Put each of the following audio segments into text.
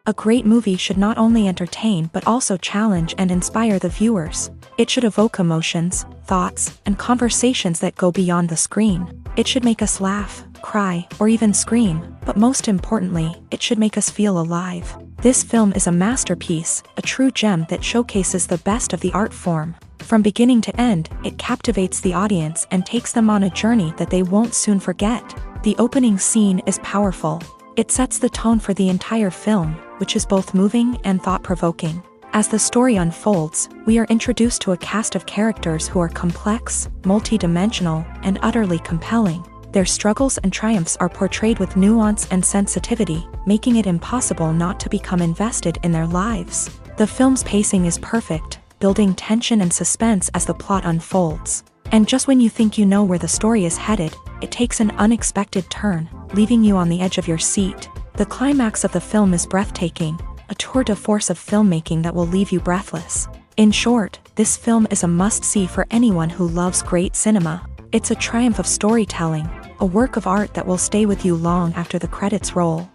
A great movie should not only entertain but also challenge and inspire the viewers. It should evoke emotions, thoughts, and conversations that go beyond the screen. It should make us laugh, cry, or even scream, but most importantly, it should make us feel alive. This film is a masterpiece, a true gem that showcases the best of the art form. From beginning to end, it captivates the audience and takes them on a journey that they won't soon forget. The opening scene is powerful. It sets the tone for the entire film, which is both moving and thought-provoking. As the story unfolds, we are introduced to a cast of characters who are complex, multi-dimensional, and utterly compelling. Their struggles and triumphs are portrayed with nuance and sensitivity, making it impossible not to become invested in their lives. The film's pacing is perfect, building tension and suspense as the plot unfolds. And just when you think you know where the story is headed, it takes an unexpected turn, leaving you on the edge of your seat. The climax of the film is breathtaking, a tour de force of filmmaking that will leave you breathless. In short, this film is a must-see for anyone who loves great cinema. It's a triumph of storytelling, a work of art that will stay with you long after the credits roll.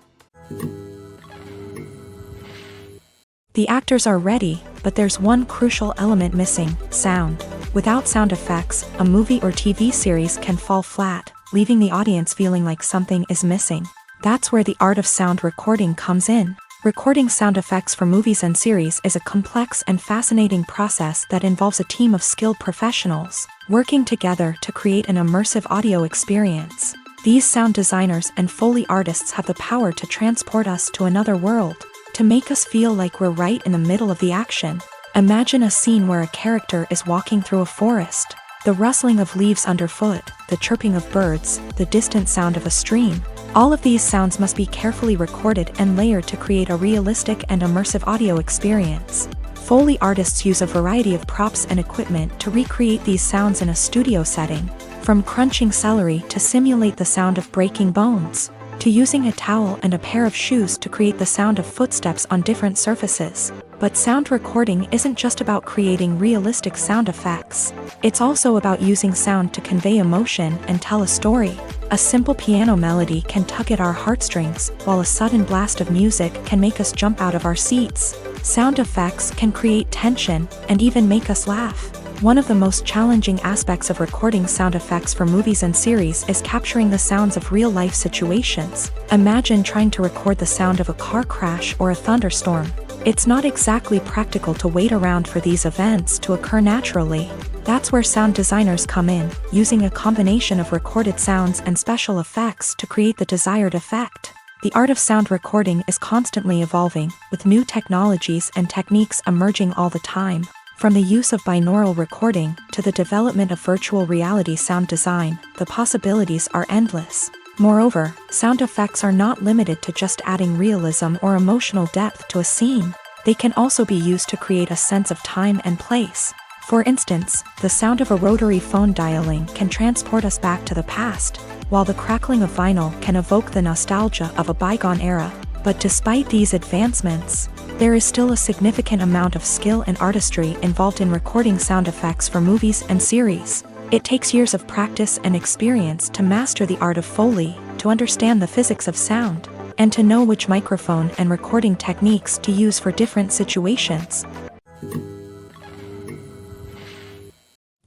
The actors are ready, but there's one crucial element missing: sound. Without sound effects, a movie or TV series can fall flat, leaving the audience feeling like something is missing. That's where the art of sound recording comes in. Recording sound effects for movies and series is a complex and fascinating process that involves a team of skilled professionals working together to create an immersive audio experience. These sound designers and Foley artists have the power to transport us to another world, to make us feel like we're right in the middle of the action. Imagine a scene where a character is walking through a forest. The rustling of leaves underfoot, the chirping of birds, the distant sound of a stream. All of these sounds must be carefully recorded and layered to create a realistic and immersive audio experience. Foley artists use a variety of props and equipment to recreate these sounds in a studio setting, from crunching celery to simulate the sound of breaking bones, to using a towel and a pair of shoes to create the sound of footsteps on different surfaces. But sound recording isn't just about creating realistic sound effects. It's also about using sound to convey emotion and tell a story. A simple piano melody can tug at our heartstrings, while a sudden blast of music can make us jump out of our seats. Sound effects can create tension and even make us laugh. One of the most challenging aspects of recording sound effects for movies and series is capturing the sounds of real-life situations. Imagine trying to record the sound of a car crash or a thunderstorm. It's not exactly practical to wait around for these events to occur naturally. That's where sound designers come in, using a combination of recorded sounds and special effects to create the desired effect. The art of sound recording is constantly evolving, with new technologies and techniques emerging all the time. From the use of binaural recording to the development of virtual reality sound design, the possibilities are endless. Moreover, sound effects are not limited to just adding realism or emotional depth to a scene. They can also be used to create a sense of time and place. For instance, the sound of a rotary phone dialing can transport us back to the past, while the crackling of vinyl can evoke the nostalgia of a bygone era. But despite these advancements, there is still a significant amount of skill and artistry involved in recording sound effects for movies and series. It takes years of practice and experience to master the art of Foley, to understand the physics of sound, and to know which microphone and recording techniques to use for different situations.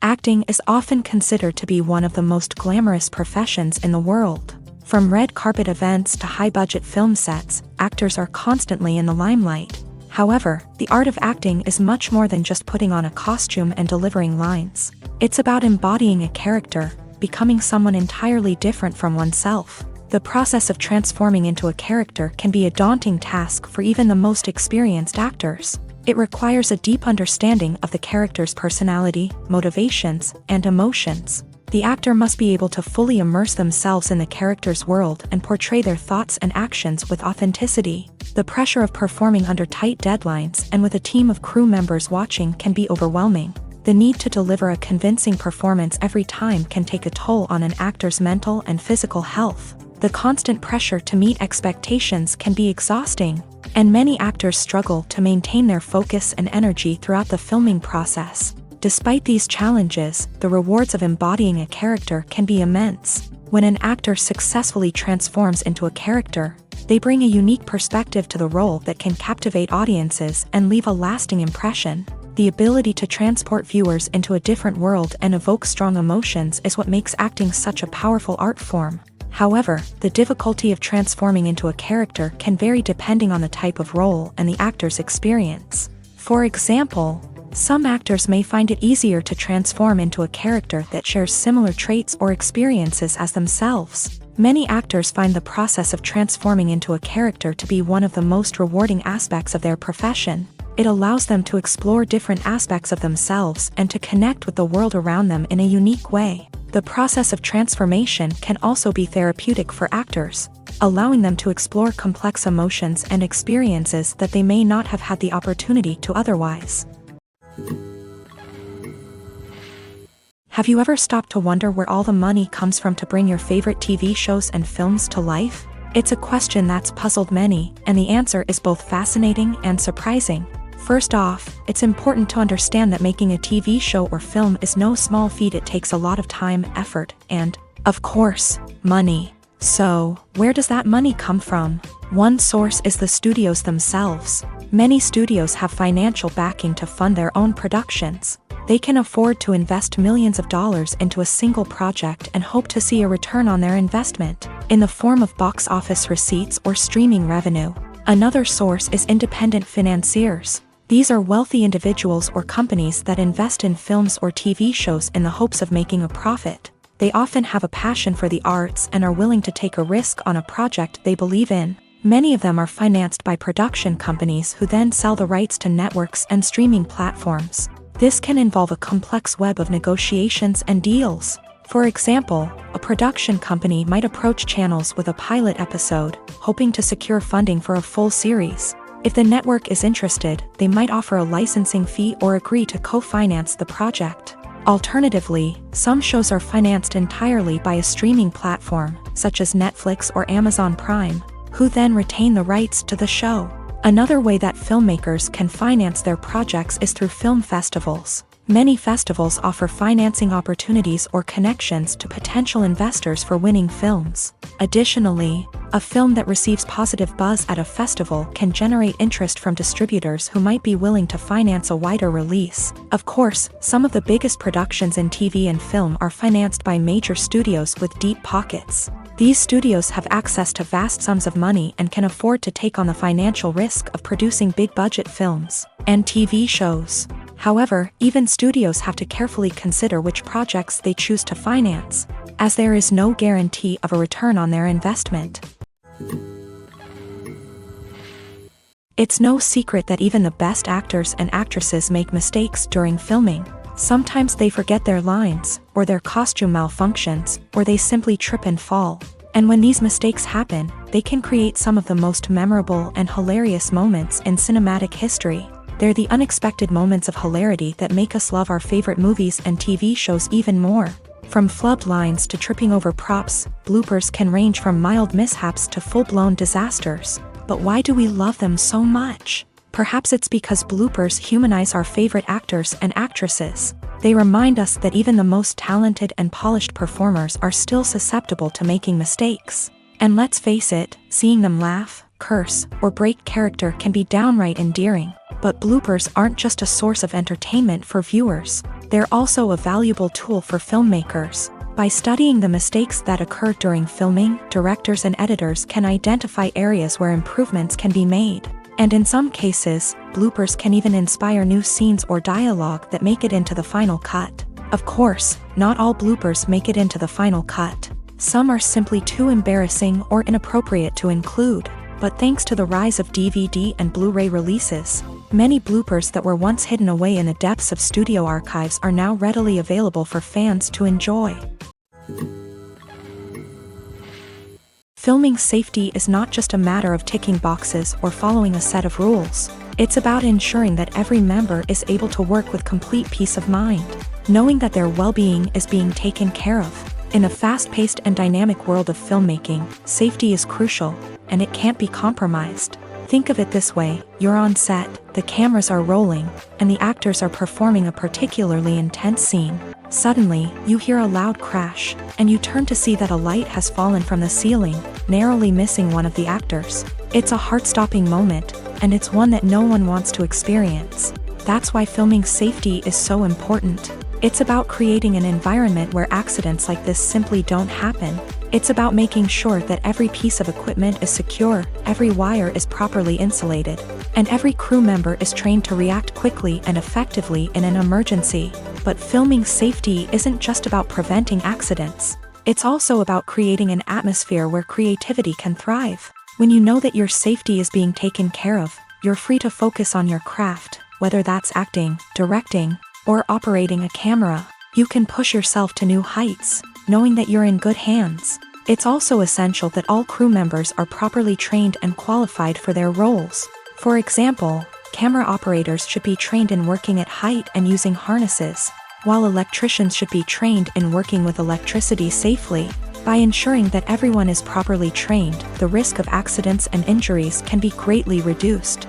Acting is often considered to be one of the most glamorous professions in the world. From red carpet events to high-budget film sets, actors are constantly in the limelight. However, the art of acting is much more than just putting on a costume and delivering lines. It's about embodying a character, becoming someone entirely different from oneself. The process of transforming into a character can be a daunting task for even the most experienced actors. It requires a deep understanding of the character's personality, motivations, and emotions. The actor must be able to fully immerse themselves in the character's world and portray their thoughts and actions with authenticity. The pressure of performing under tight deadlines and with a team of crew members watching can be overwhelming. The need to deliver a convincing performance every time can take a toll on an actor's mental and physical health. The constant pressure to meet expectations can be exhausting, and many actors struggle to maintain their focus and energy throughout the filming process. Despite these challenges, the rewards of embodying a character can be immense. When an actor successfully transforms into a character, They bring a unique perspective to the role that can captivate audiences and leave a lasting impression. The ability to transport viewers into a different world and evoke strong emotions is what makes acting such a powerful art form. However, the difficulty of transforming into a character can vary depending on the type of role and the actor's experience. For example, some actors may find it easier to transform into a character that shares similar traits or experiences as themselves. Many actors find the process of transforming into a character to be one of the most rewarding aspects of their profession. It allows them to explore different aspects of themselves and to connect with the world around them in a unique way. The process of transformation can also be therapeutic for actors, allowing them to explore complex emotions and experiences that they may not have had the opportunity to otherwise. Have you ever stopped to wonder where all the money comes from to bring your favorite TV shows and films to life? It's a question that's puzzled many, and the answer is both fascinating and surprising. First off, it's important to understand that making a TV show or film is no small feat. It takes a lot of time, effort, and, of course, money. So, where does that money come from? One source is the studios themselves. Many studios have financial backing to fund their own productions. They can afford to invest millions of dollars into a single project and hope to see a return on their investment, in the form of box office receipts or streaming revenue. Another source is independent financiers. These are wealthy individuals or companies that invest in films or TV shows in the hopes of making a profit. They often have a passion for the arts and are willing to take a risk on a project they believe in. Many of them are financed by production companies who then sell the rights to networks and streaming platforms. This can involve a complex web of negotiations and deals. For example, a production company might approach channels with a pilot episode, hoping to secure funding for a full series. If the network is interested, they might offer a licensing fee or agree to co-finance the project. Alternatively, some shows are financed entirely by a streaming platform, such as Netflix or Amazon Prime, who then retain the rights to the show. Another way that filmmakers can finance their projects is through film festivals. Many festivals offer financing opportunities or connections to potential investors for winning films. Additionally, a film that receives positive buzz at a festival can generate interest from distributors who might be willing to finance a wider release. Of course, some of the biggest productions in TV and film are financed by major studios with deep pockets. These studios have access to vast sums of money and can afford to take on the financial risk of producing big-budget films and TV shows. However, even studios have to carefully consider which projects they choose to finance, as there is no guarantee of a return on their investment. It's no secret that even the best actors and actresses make mistakes during filming. Sometimes they forget their lines, or their costume malfunctions, or they simply trip and fall. And when these mistakes happen, they can create some of the most memorable and hilarious moments in cinematic history. They're the unexpected moments of hilarity that make us love our favorite movies and TV shows even more. From flubbed lines to tripping over props, bloopers can range from mild mishaps to full-blown disasters. But why do we love them so much? Perhaps it's because bloopers humanize our favorite actors and actresses. They remind us that even the most talented and polished performers are still susceptible to making mistakes. And let's face it, seeing them laugh, curse, or break character can be downright endearing. But bloopers aren't just a source of entertainment for viewers. They're also a valuable tool for filmmakers. By studying the mistakes that occur during filming, directors and editors can identify areas where improvements can be made. And in some cases, bloopers can even inspire new scenes or dialogue that make it into the final cut. Of course, not all bloopers make it into the final cut. Some are simply too embarrassing or inappropriate to include. But thanks to the rise of DVD and Blu-ray releases, many bloopers that were once hidden away in the depths of studio archives are now readily available for fans to enjoy. Filming safety is not just a matter of ticking boxes or following a set of rules. It's about ensuring that every member is able to work with complete peace of mind, knowing that their well-being is being taken care of. In the fast-paced and dynamic world of filmmaking, safety is crucial, and it can't be compromised. Think of it this way: you're on set, the cameras are rolling, and the actors are performing a particularly intense scene. Suddenly, you hear a loud crash, and you turn to see that a light has fallen from the ceiling, narrowly missing one of the actors. It's a heart-stopping moment, and it's one that no one wants to experience. That's why filming safety is so important. It's about creating an environment where accidents like this simply don't happen. It's about making sure that every piece of equipment is secure, every wire is properly insulated, and every crew member is trained to react quickly and effectively in an emergency. But filming safety isn't just about preventing accidents. It's also about creating an atmosphere where creativity can thrive. When you know that your safety is being taken care of, you're free to focus on your craft, whether that's acting, directing, or operating a camera. You can push yourself to new heights, knowing that you're in good hands. It's also essential that all crew members are properly trained and qualified for their roles. For example, camera operators should be trained in working at height and using harnesses, while electricians should be trained in working with electricity safely. By ensuring that everyone is properly trained, the risk of accidents and injuries can be greatly reduced.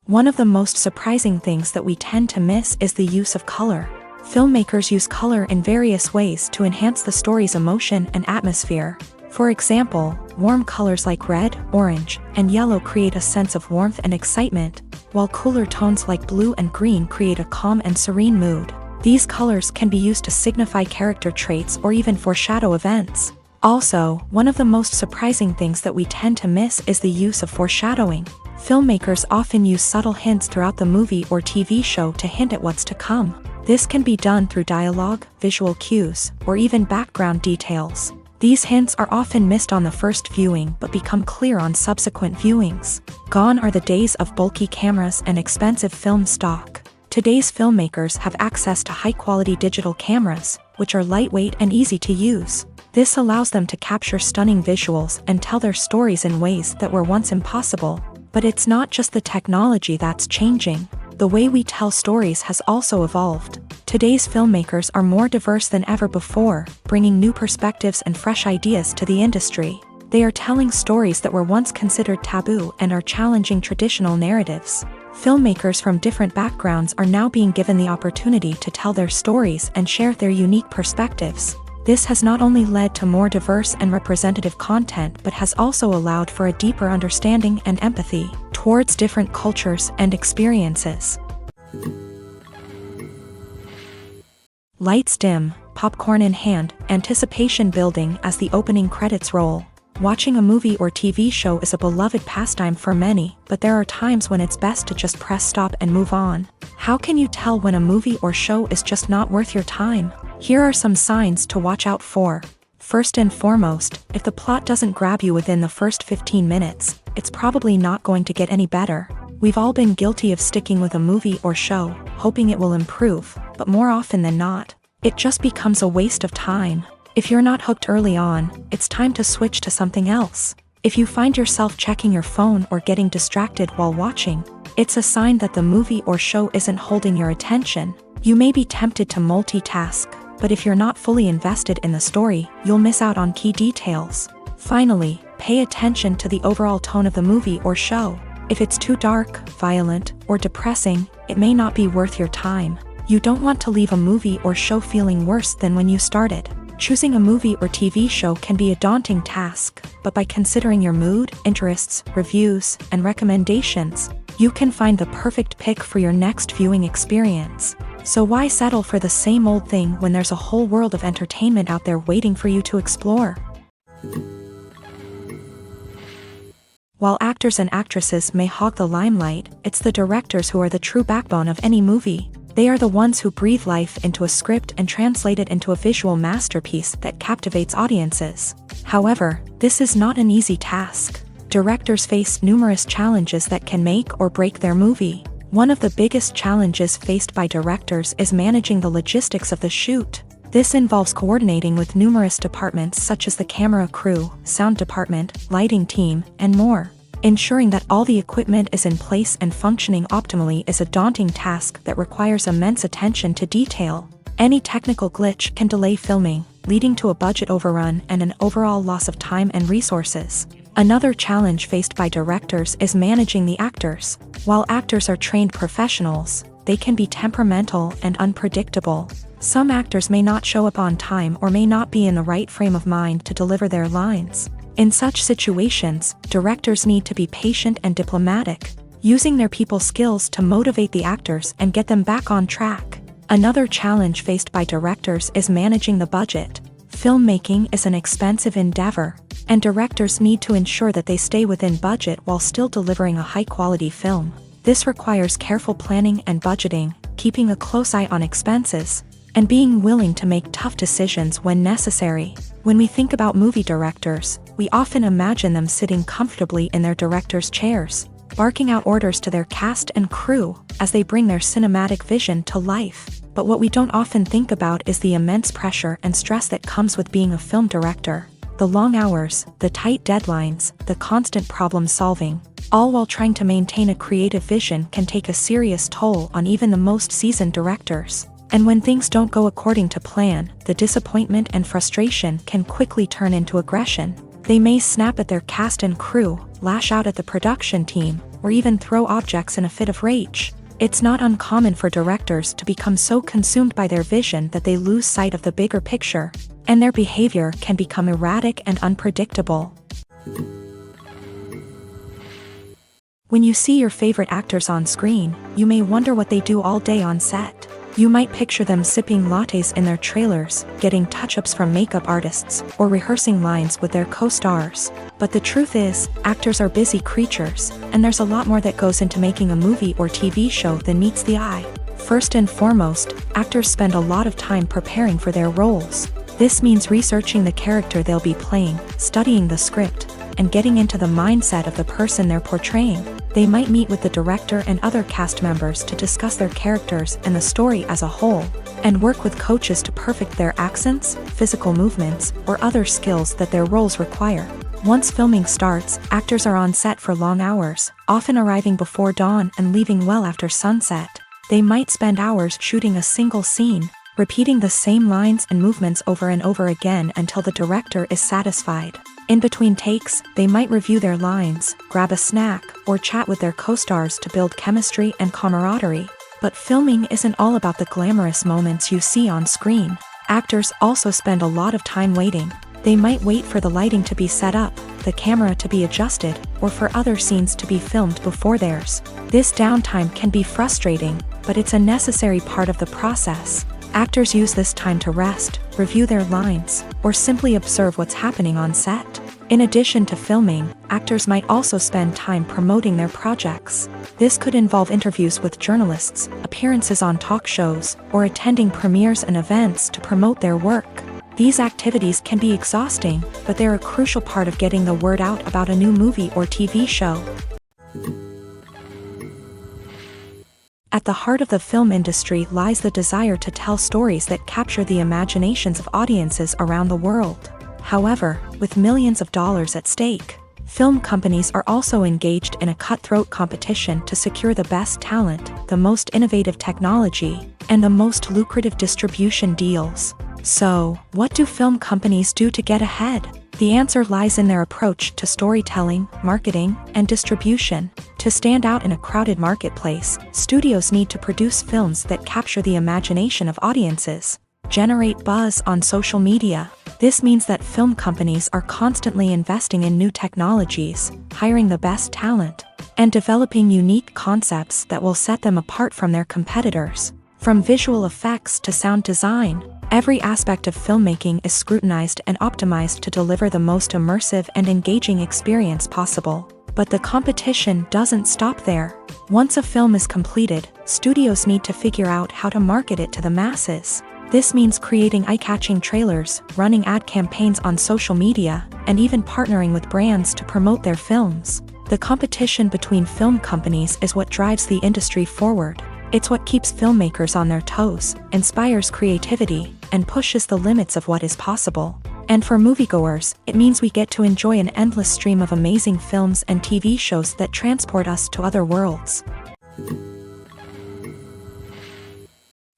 One of the most surprising things that we tend to miss is the use of color. Filmmakers use color in various ways to enhance the story's emotion and atmosphere. For example, warm colors like red, orange, and yellow create a sense of warmth and excitement, while cooler tones like blue and green create a calm and serene mood. These colors can be used to signify character traits or even foreshadow events. Also, one of the most surprising things that we tend to miss is the use of foreshadowing. Filmmakers often use subtle hints throughout the movie or TV show to hint at what's to come. This can be done through dialogue, visual cues, or even background details. These hints are often missed on the first viewing but become clear on subsequent viewings. Gone are the days of bulky cameras and expensive film stock. Today's filmmakers have access to high-quality digital cameras, which are lightweight and easy to use. This allows them to capture stunning visuals and tell their stories in ways that were once impossible. But it's not just the technology that's changing. The way we tell stories has also evolved. Today's filmmakers are more diverse than ever before, bringing new perspectives and fresh ideas to the industry. They are telling stories that were once considered taboo and are challenging traditional narratives. Filmmakers from different backgrounds are now being given the opportunity to tell their stories and share their unique perspectives. This has not only led to more diverse and representative content but has also allowed for a deeper understanding and empathy towards different cultures and experiences. Lights dim, popcorn in hand, anticipation building as the opening credits roll. Watching a movie or TV show is a beloved pastime for many, but there are times when it's best to just press stop and move on. How can you tell when a movie or show is just not worth your time? Here are some signs to watch out for. First and foremost, if the plot doesn't grab you within the first 15 minutes, it's probably not going to get any better. We've all been guilty of sticking with a movie or show, hoping it will improve, but more often than not, it just becomes a waste of time. If you're not hooked early on, it's time to switch to something else. If you find yourself checking your phone or getting distracted while watching, it's a sign that the movie or show isn't holding your attention. You may be tempted to multitask, but if you're not fully invested in the story, you'll miss out on key details. Finally, pay attention to the overall tone of the movie or show. If it's too dark, violent, or depressing, it may not be worth your time. You don't want to leave a movie or show feeling worse than when you started. Choosing a movie or TV show can be a daunting task, but by considering your mood, interests, reviews, and recommendations, you can find the perfect pick for your next viewing experience. So why settle for the same old thing when there's a whole world of entertainment out there waiting for you to explore? While actors and actresses may hog the limelight, it's the directors who are the true backbone of any movie. They are the ones who breathe life into a script and translate it into a visual masterpiece that captivates audiences. However, this is not an easy task. Directors face numerous challenges that can make or break their movie. One of the biggest challenges faced by directors is managing the logistics of the shoot. This involves coordinating with numerous departments such as the camera crew, sound department, lighting team, and more. Ensuring that all the equipment is in place and functioning optimally is a daunting task that requires immense attention to detail. Any technical glitch can delay filming, leading to a budget overrun and an overall loss of time and resources. Another challenge faced by directors is managing the actors. While actors are trained professionals, they can be temperamental and unpredictable. Some actors may not show up on time or may not be in the right frame of mind to deliver their lines. In such situations, directors need to be patient and diplomatic, using their people skills to motivate the actors and get them back on track. Another challenge faced by directors is managing the budget. Filmmaking is an expensive endeavor, and directors need to ensure that they stay within budget while still delivering a high-quality film. This requires careful planning and budgeting, keeping a close eye on expenses, and being willing to make tough decisions when necessary. When we think about movie directors, we often imagine them sitting comfortably in their director's chairs, barking out orders to their cast and crew as they bring their cinematic vision to life. But what we don't often think about is the immense pressure and stress that comes with being a film director. The long hours, the tight deadlines, the constant problem solving, all while trying to maintain a creative vision can take a serious toll on even the most seasoned directors. And when things don't go according to plan, the disappointment and frustration can quickly turn into aggression. They may snap at their cast and crew, lash out at the production team, or even throw objects in a fit of rage. It's not uncommon for directors to become so consumed by their vision that they lose sight of the bigger picture, and their behavior can become erratic and unpredictable. When you see your favorite actors on screen, you may wonder what they do all day on set. You might picture them sipping lattes in their trailers, getting touch-ups from makeup artists, or rehearsing lines with their co-stars. But the truth is, actors are busy creatures, and there's a lot more that goes into making a movie or TV show than meets the eye. First and foremost, actors spend a lot of time preparing for their roles. This means researching the character they'll be playing, studying the script, and getting into the mindset of the person they're portraying. They might meet with the director and other cast members to discuss their characters and the story as a whole, and work with coaches to perfect their accents, physical movements, or other skills that their roles require. Once filming starts, actors are on set for long hours, often arriving before dawn and leaving well after sunset. They might spend hours shooting a single scene, repeating the same lines and movements over and over again until the director is satisfied. In between takes, they might review their lines, grab a snack, or chat with their co-stars to build chemistry and camaraderie. But filming isn't all about the glamorous moments you see on screen. Actors also spend a lot of time waiting. They might wait for the lighting to be set up, the camera to be adjusted, or for other scenes to be filmed before theirs. This downtime can be frustrating, but it's a necessary part of the process. Actors use this time to rest, review their lines, or simply observe what's happening on set. In addition to filming, actors might also spend time promoting their projects. This could involve interviews with journalists, appearances on talk shows, or attending premieres and events to promote their work. These activities can be exhausting, but they're a crucial part of getting the word out about a new movie or TV show. At the heart of the film industry lies the desire to tell stories that capture the imaginations of audiences around the world. However, with millions of dollars at stake, film companies are also engaged in a cutthroat competition to secure the best talent, the most innovative technology, and the most lucrative distribution deals. So, what do film companies do to get ahead? The answer lies in their approach to storytelling, marketing, and distribution. To stand out in a crowded marketplace, studios need to produce films that capture the imagination of audiences, generate buzz on social media. This means that film companies are constantly investing in new technologies, hiring the best talent, and developing unique concepts that will set them apart from their competitors. From visual effects to sound design, every aspect of filmmaking is scrutinized and optimized to deliver the most immersive and engaging experience possible. But the competition doesn't stop there. Once a film is completed, studios need to figure out how to market it to the masses. This means creating eye-catching trailers, running ad campaigns on social media, and even partnering with brands to promote their films. The competition between film companies is what drives the industry forward. It's what keeps filmmakers on their toes, inspires creativity, and pushes the limits of what is possible. And for moviegoers, it means we get to enjoy an endless stream of amazing films and TV shows that transport us to other worlds.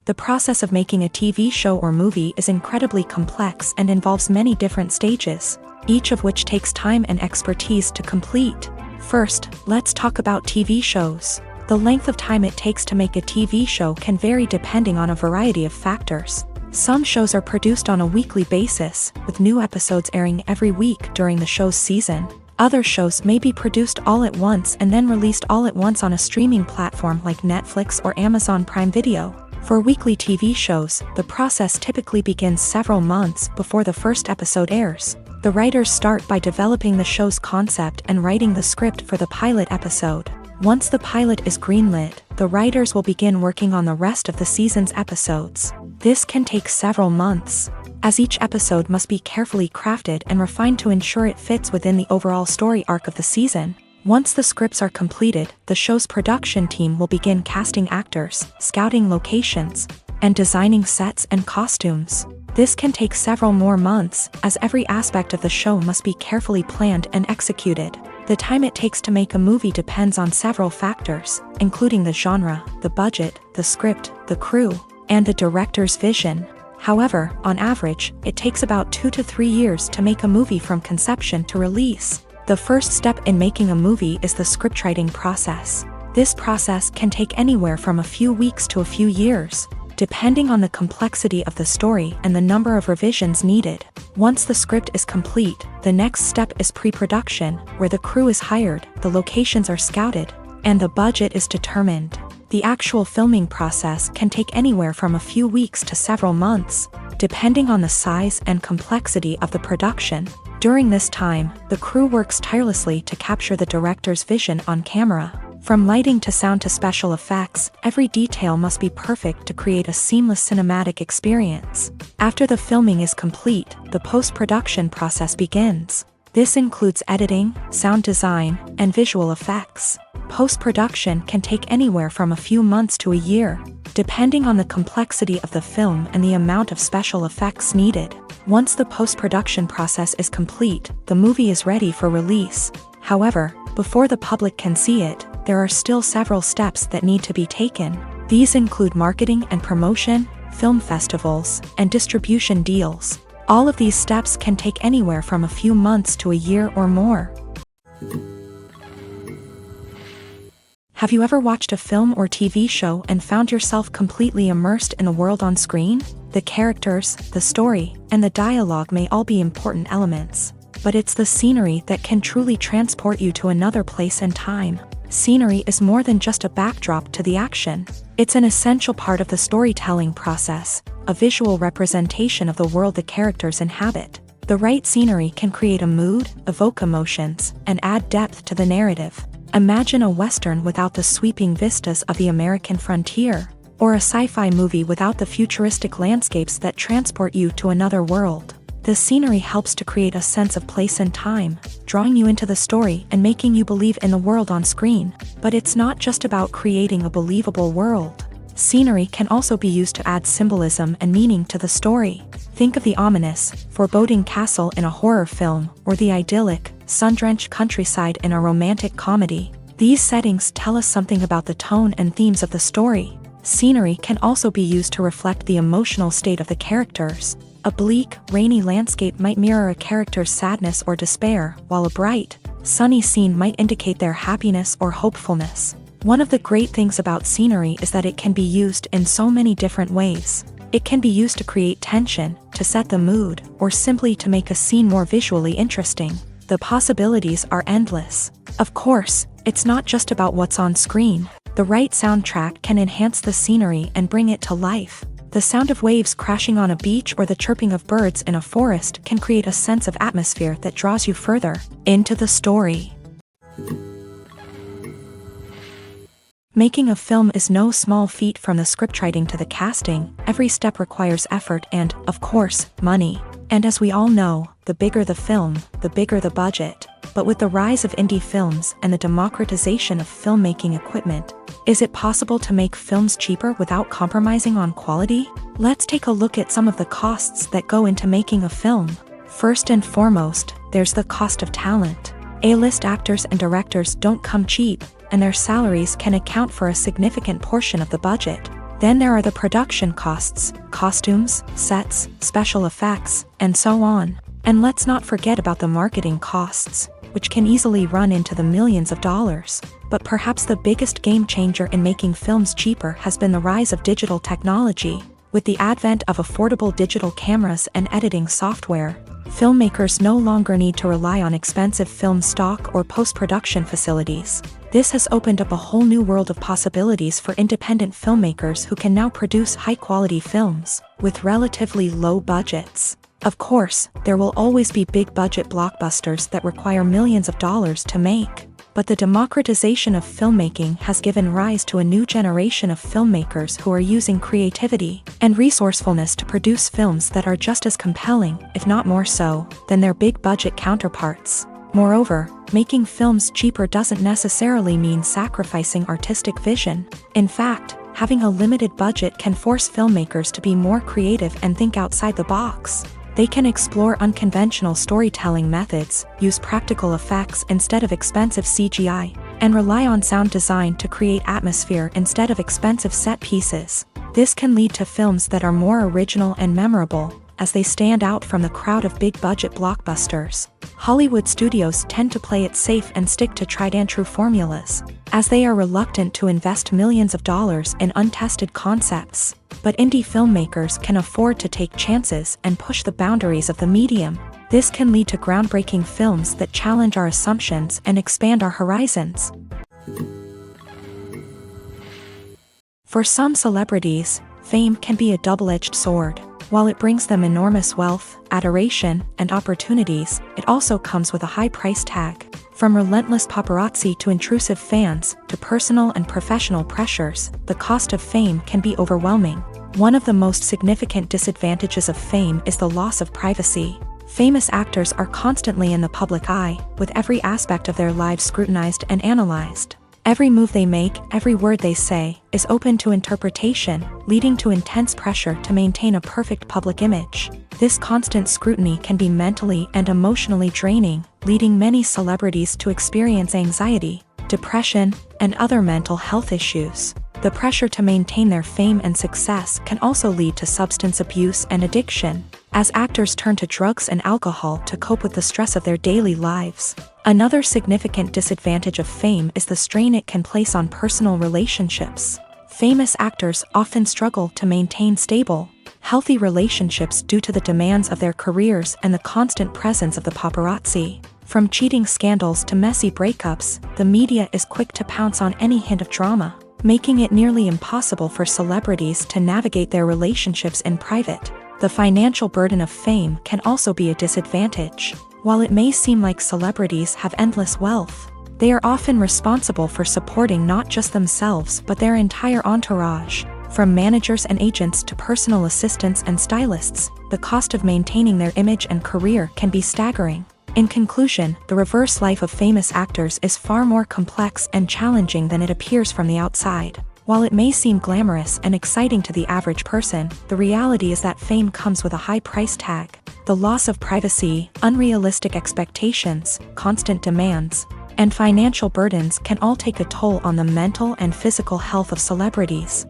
The process of making a TV show or movie is incredibly complex and involves many different stages, each of which takes time and expertise to complete. First, let's talk about TV shows. The length of time it takes to make a TV show can vary depending on a variety of factors. Some shows are produced on a weekly basis, with new episodes airing every week during the show's season. Other shows may be produced all at once and then released all at once on a streaming platform like Netflix or Amazon Prime Video. For weekly TV shows, the process typically begins several months before the first episode airs. The writers start by developing the show's concept and writing the script for the pilot episode. Once the pilot is greenlit, the writers will begin working on the rest of the season's episodes. This can take several months, as each episode must be carefully crafted and refined to ensure it fits within the overall story arc of the season. Once the scripts are completed, the show's production team will begin casting actors, scouting locations, and designing sets and costumes. This can take several more months, as every aspect of the show must be carefully planned and executed. The time it takes to make a movie depends on several factors, including the genre, the budget, the script, the crew, and the director's vision. However, on average, it takes about 2 to 3 years to make a movie from conception to release. The first step in making a movie is the scriptwriting process. This process can take anywhere from a few weeks to a few years, depending on the complexity of the story and the number of revisions needed. Once the script is complete, the next step is pre-production, where the crew is hired, the locations are scouted, and the budget is determined. The actual filming process can take anywhere from a few weeks to several months, depending on the size and complexity of the production. During this time, the crew works tirelessly to capture the director's vision on camera. From lighting to sound to special effects, every detail must be perfect to create a seamless cinematic experience. After the filming is complete, the post-production process begins. This includes editing, sound design, and visual effects. Post-production can take anywhere from a few months to a year, depending on the complexity of the film and the amount of special effects needed. Once the post-production process is complete, the movie is ready for release. However, before the public can see it, there are still several steps that need to be taken. These include marketing and promotion, film festivals, and distribution deals. All of these steps can take anywhere from a few months to a year or more. Have you ever watched a film or TV show and found yourself completely immersed in the world on screen? The characters, the story, and the dialogue may all be important elements, but it's the scenery that can truly transport you to another place and time. Scenery is more than just a backdrop to the action. It's an essential part of the storytelling process, a visual representation of the world the characters inhabit. The right scenery can create a mood, evoke emotions, and add depth to the narrative. Imagine a Western without the sweeping vistas of the American frontier, or a sci-fi movie without the futuristic landscapes that transport you to another world. The scenery helps to create a sense of place and time, drawing you into the story and making you believe in the world on screen. But it's not just about creating a believable world. Scenery can also be used to add symbolism and meaning to the story. Think of the ominous, foreboding castle in a horror film, or the idyllic, sun-drenched countryside in a romantic comedy. These settings tell us something about the tone and themes of the story. Scenery can also be used to reflect the emotional state of the characters. A bleak, rainy landscape might mirror a character's sadness or despair, while a bright, sunny scene might indicate their happiness or hopefulness. One of the great things about scenery is that it can be used in so many different ways. It can be used to create tension, to set the mood, or simply to make a scene more visually interesting. The possibilities are endless. Of course, it's not just about what's on screen. The right soundtrack can enhance the scenery and bring it to life. The sound of waves crashing on a beach or the chirping of birds in a forest can create a sense of atmosphere that draws you further into the story. Making a film is no small feat. From the scriptwriting to the casting, every step requires effort and, of course, money. And as we all know, the bigger the film, the bigger the budget. But with the rise of indie films and the democratization of filmmaking equipment, is it possible to make films cheaper without compromising on quality? Let's take a look at some of the costs that go into making a film. First and foremost, there's the cost of talent. A-list actors and directors don't come cheap, and their salaries can account for a significant portion of the budget. Then there are the production costs, costumes, sets, special effects, and so on. And let's not forget about the marketing costs. which can easily run into the millions of dollars. But perhaps the biggest game changer in making films cheaper has been the rise of digital technology. With the advent of affordable digital cameras and editing software, filmmakers no longer need to rely on expensive film stock or post-production facilities. This has opened up a whole new world of possibilities for independent filmmakers who can now produce high-quality films with relatively low budgets. Of course, there will always be big-budget blockbusters that require millions of dollars to make. But the democratization of filmmaking has given rise to a new generation of filmmakers who are using creativity and resourcefulness to produce films that are just as compelling, if not more so, than their big-budget counterparts. Moreover, making films cheaper doesn't necessarily mean sacrificing artistic vision. In fact, having a limited budget can force filmmakers to be more creative and think outside the box. They can explore unconventional storytelling methods, use practical effects instead of expensive CGI, and rely on sound design to create atmosphere instead of expensive set pieces. This can lead to films that are more original and memorable, as they stand out from the crowd of big-budget blockbusters. Hollywood studios tend to play it safe and stick to tried-and-true formulas, as they are reluctant to invest millions of dollars in untested concepts. But indie filmmakers can afford to take chances and push the boundaries of the medium. This can lead to groundbreaking films that challenge our assumptions and expand our horizons. For some celebrities, fame can be a double-edged sword. While it brings them enormous wealth, adoration, and opportunities, it also comes with a high price tag. From relentless paparazzi to intrusive fans, to personal and professional pressures, the cost of fame can be overwhelming. One of the most significant disadvantages of fame is the loss of privacy. Famous actors are constantly in the public eye, with every aspect of their lives scrutinized and analyzed. Every move they make, every word they say, is open to interpretation, leading to intense pressure to maintain a perfect public image. This constant scrutiny can be mentally and emotionally draining, leading many celebrities to experience anxiety, depression, and other mental health issues. The pressure to maintain their fame and success can also lead to substance abuse and addiction, as actors turn to drugs and alcohol to cope with the stress of their daily lives. Another significant disadvantage of fame is the strain it can place on personal relationships. Famous actors often struggle to maintain stable, healthy relationships due to the demands of their careers and the constant presence of the paparazzi. From cheating scandals to messy breakups, the media is quick to pounce on any hint of drama, making it nearly impossible for celebrities to navigate their relationships in private. The financial burden of fame can also be a disadvantage. While it may seem like celebrities have endless wealth, they are often responsible for supporting not just themselves but their entire entourage. From managers and agents to personal assistants and stylists, the cost of maintaining their image and career can be staggering. In conclusion, the reverse life of famous actors is far more complex and challenging than it appears from the outside. While it may seem glamorous and exciting to the average person, the reality is that fame comes with a high price tag. The loss of privacy, unrealistic expectations, constant demands, and financial burdens can all take a toll on the mental and physical health of celebrities.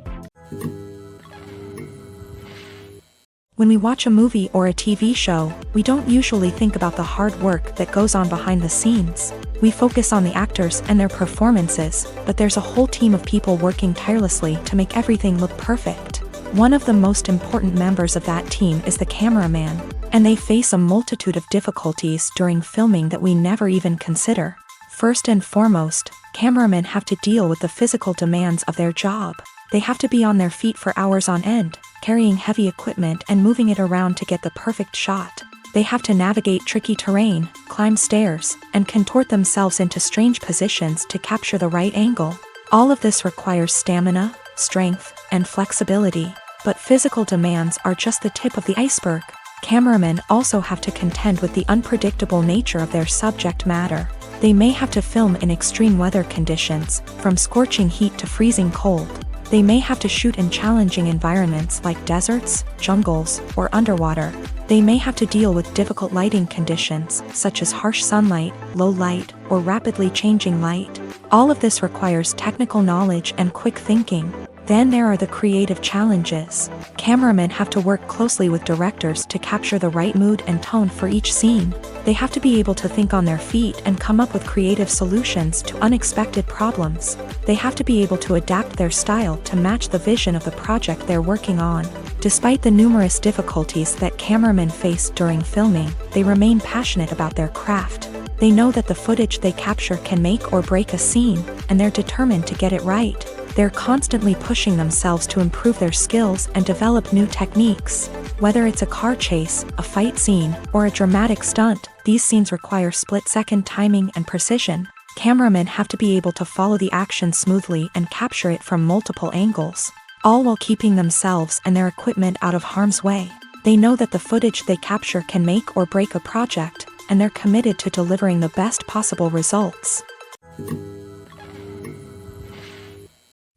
When we watch a movie or a TV show, we don't usually think about the hard work that goes on behind the scenes. We focus on the actors and their performances, but there's a whole team of people working tirelessly to make everything look perfect. One of the most important members of that team is the cameraman, and they face a multitude of difficulties during filming that we never even consider. First and foremost, cameramen have to deal with the physical demands of their job. They have to be on their feet for hours on end, carrying heavy equipment and moving it around to get the perfect shot. They have to navigate tricky terrain, climb stairs, and contort themselves into strange positions to capture the right angle. All of this requires stamina, strength, and flexibility. But physical demands are just the tip of the iceberg. Cameramen also have to contend with the unpredictable nature of their subject matter. They may have to film in extreme weather conditions, from scorching heat to freezing cold. They may have to shoot in challenging environments like deserts, jungles, or underwater. They may have to deal with difficult lighting conditions, such as harsh sunlight, low light, or rapidly changing light. All of this requires technical knowledge and quick thinking. Then there are the creative challenges. Cameramen have to work closely with directors to capture the right mood and tone for each scene. They have to be able to think on their feet and come up with creative solutions to unexpected problems. They have to be able to adapt their style to match the vision of the project they're working on. Despite the numerous difficulties that cameramen face during filming, they remain passionate about their craft. They know that the footage they capture can make or break a scene, and they're determined to get it right. They're constantly pushing themselves to improve their skills and develop new techniques. Whether it's a car chase, a fight scene, or a dramatic stunt, these scenes require split-second timing and precision. Cameramen have to be able to follow the action smoothly and capture it from multiple angles, all while keeping themselves and their equipment out of harm's way. They know that the footage they capture can make or break a project, and they're committed to delivering the best possible results.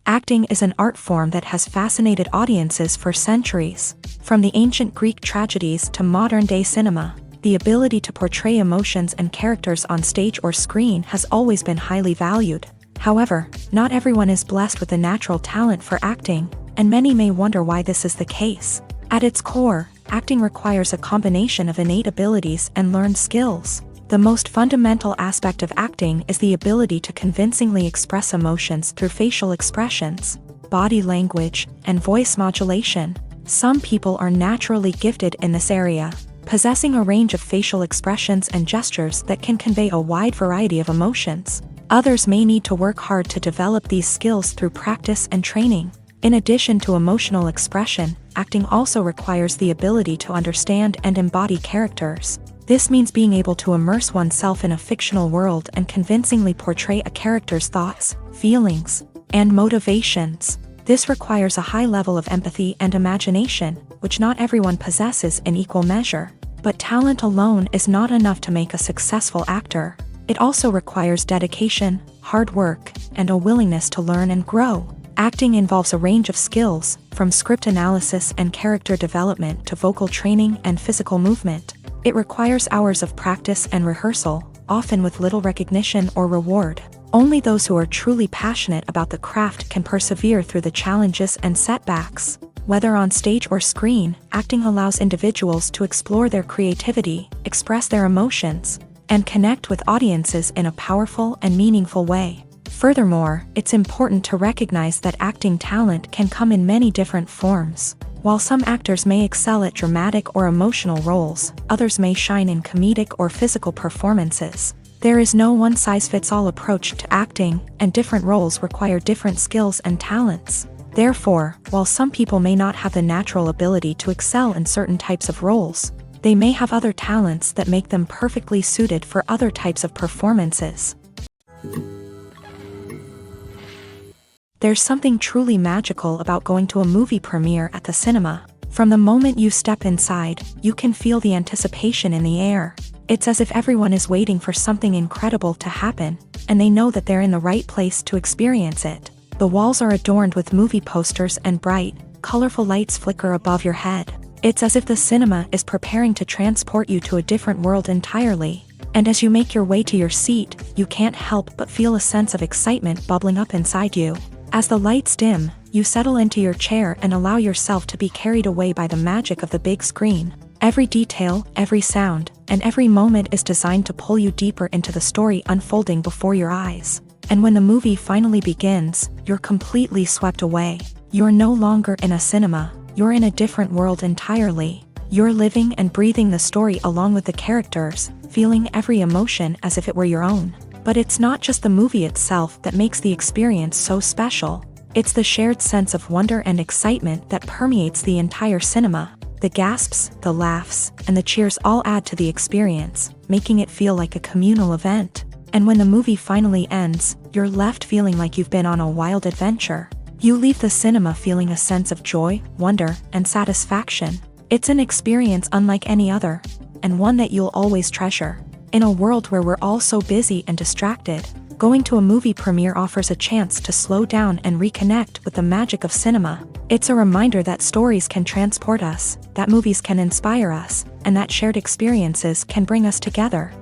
Acting is an art form that has fascinated audiences for centuries. From the ancient Greek tragedies to modern-day cinema, the ability to portray emotions and characters on stage or screen has always been highly valued. However, not everyone is blessed with a natural talent for acting, and many may wonder why this is the case. At its core, acting requires a combination of innate abilities and learned skills. The most fundamental aspect of acting is the ability to convincingly express emotions through facial expressions, body language, and voice modulation. Some people are naturally gifted in this area, possessing a range of facial expressions and gestures that can convey a wide variety of emotions. Others may need to work hard to develop these skills through practice and training. In addition to emotional expression, acting also requires the ability to understand and embody characters. This means being able to immerse oneself in a fictional world and convincingly portray a character's thoughts, feelings, and motivations. This requires a high level of empathy and imagination, which not everyone possesses in equal measure. But talent alone is not enough to make a successful actor. It also requires dedication, hard work, and a willingness to learn and grow. Acting involves a range of skills, from script analysis and character development to vocal training and physical movement. It requires hours of practice and rehearsal, often with little recognition or reward. Only those who are truly passionate about the craft can persevere through the challenges and setbacks. Whether on stage or screen, acting allows individuals to explore their creativity, express their emotions, and connect with audiences in a powerful and meaningful way. Furthermore, it's important to recognize that acting talent can come in many different forms. While some actors may excel at dramatic or emotional roles, others may shine in comedic or physical performances. There is no one-size-fits-all approach to acting, and different roles require different skills and talents. Therefore, while some people may not have the natural ability to excel in certain types of roles, they may have other talents that make them perfectly suited for other types of performances. There's something truly magical about going to a movie premiere at the cinema. From the moment you step inside, you can feel the anticipation in the air. It's as if everyone is waiting for something incredible to happen, and they know that they're in the right place to experience it. The walls are adorned with movie posters and bright, colorful lights flicker above your head. It's as if the cinema is preparing to transport you to a different world entirely. And as you make your way to your seat, you can't help but feel a sense of excitement bubbling up inside you. As the lights dim, you settle into your chair and allow yourself to be carried away by the magic of the big screen. Every detail, every sound, and every moment is designed to pull you deeper into the story unfolding before your eyes. And when the movie finally begins, you're completely swept away. You're no longer in a cinema, you're in a different world entirely. You're living and breathing the story along with the characters, feeling every emotion as if it were your own. But it's not just the movie itself that makes the experience so special. It's the shared sense of wonder and excitement that permeates the entire cinema. The gasps, the laughs, and the cheers all add to the experience, making it feel like a communal event. And when the movie finally ends, you're left feeling like you've been on a wild adventure. You leave the cinema feeling a sense of joy, wonder, and satisfaction. It's an experience unlike any other, and one that you'll always treasure. In a world where we're all so busy and distracted, going to a movie premiere offers a chance to slow down and reconnect with the magic of cinema. It's a reminder that stories can transport us, that movies can inspire us, and that shared experiences can bring us together.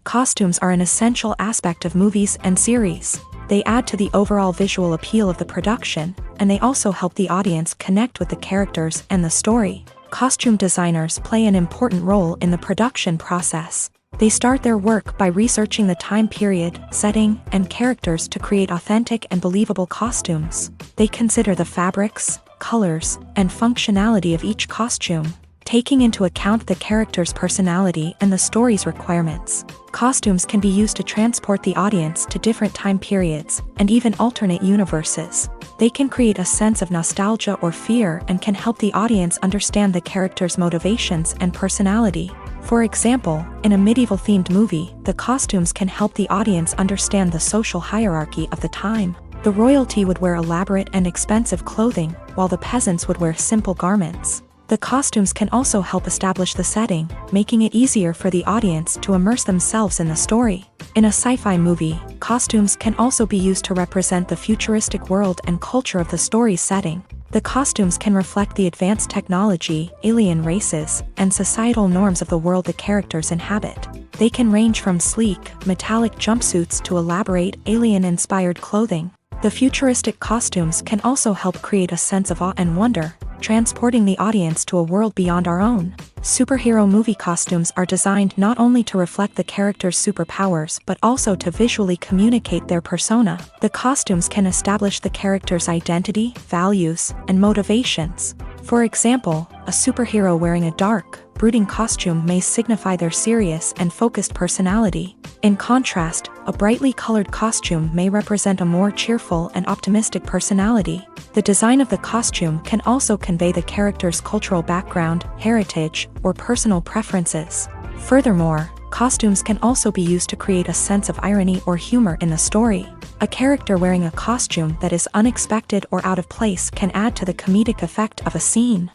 Costumes are an essential aspect of movies and series. They add to the overall visual appeal of the production, and they also help the audience connect with the characters and the story. Costume designers play an important role in the production process. They start their work by researching the time period, setting, and characters to create authentic and believable costumes. They consider the fabrics, colors, and functionality of each costume, taking into account the character's personality and the story's requirements. Costumes can be used to transport the audience to different time periods and even alternate universes. They can create a sense of nostalgia or fear and can help the audience understand the character's motivations and personality. For example, in a medieval-themed movie, the costumes can help the audience understand the social hierarchy of the time. The royalty would wear elaborate and expensive clothing, while the peasants would wear simple garments. The costumes can also help establish the setting, making it easier for the audience to immerse themselves in the story. In a sci-fi movie, costumes can also be used to represent the futuristic world and culture of the story's setting. The costumes can reflect the advanced technology, alien races, and societal norms of the world the characters inhabit. They can range from sleek, metallic jumpsuits to elaborate, alien-inspired clothing. The futuristic costumes can also help create a sense of awe and wonder, transporting the audience to a world beyond our own. Superhero movie costumes are designed not only to reflect the character's superpowers but also to visually communicate their persona. The costumes can establish the character's identity, values, and motivations. For example, a superhero wearing a dark, brooding costume may signify their serious and focused personality. In contrast, a brightly colored costume may represent a more cheerful and optimistic personality. The design of the costume can also convey the character's cultural background, heritage, or personal preferences. Furthermore, costumes can also be used to create a sense of irony or humor in the story. A character wearing a costume that is unexpected or out of place can add to the comedic effect of a scene.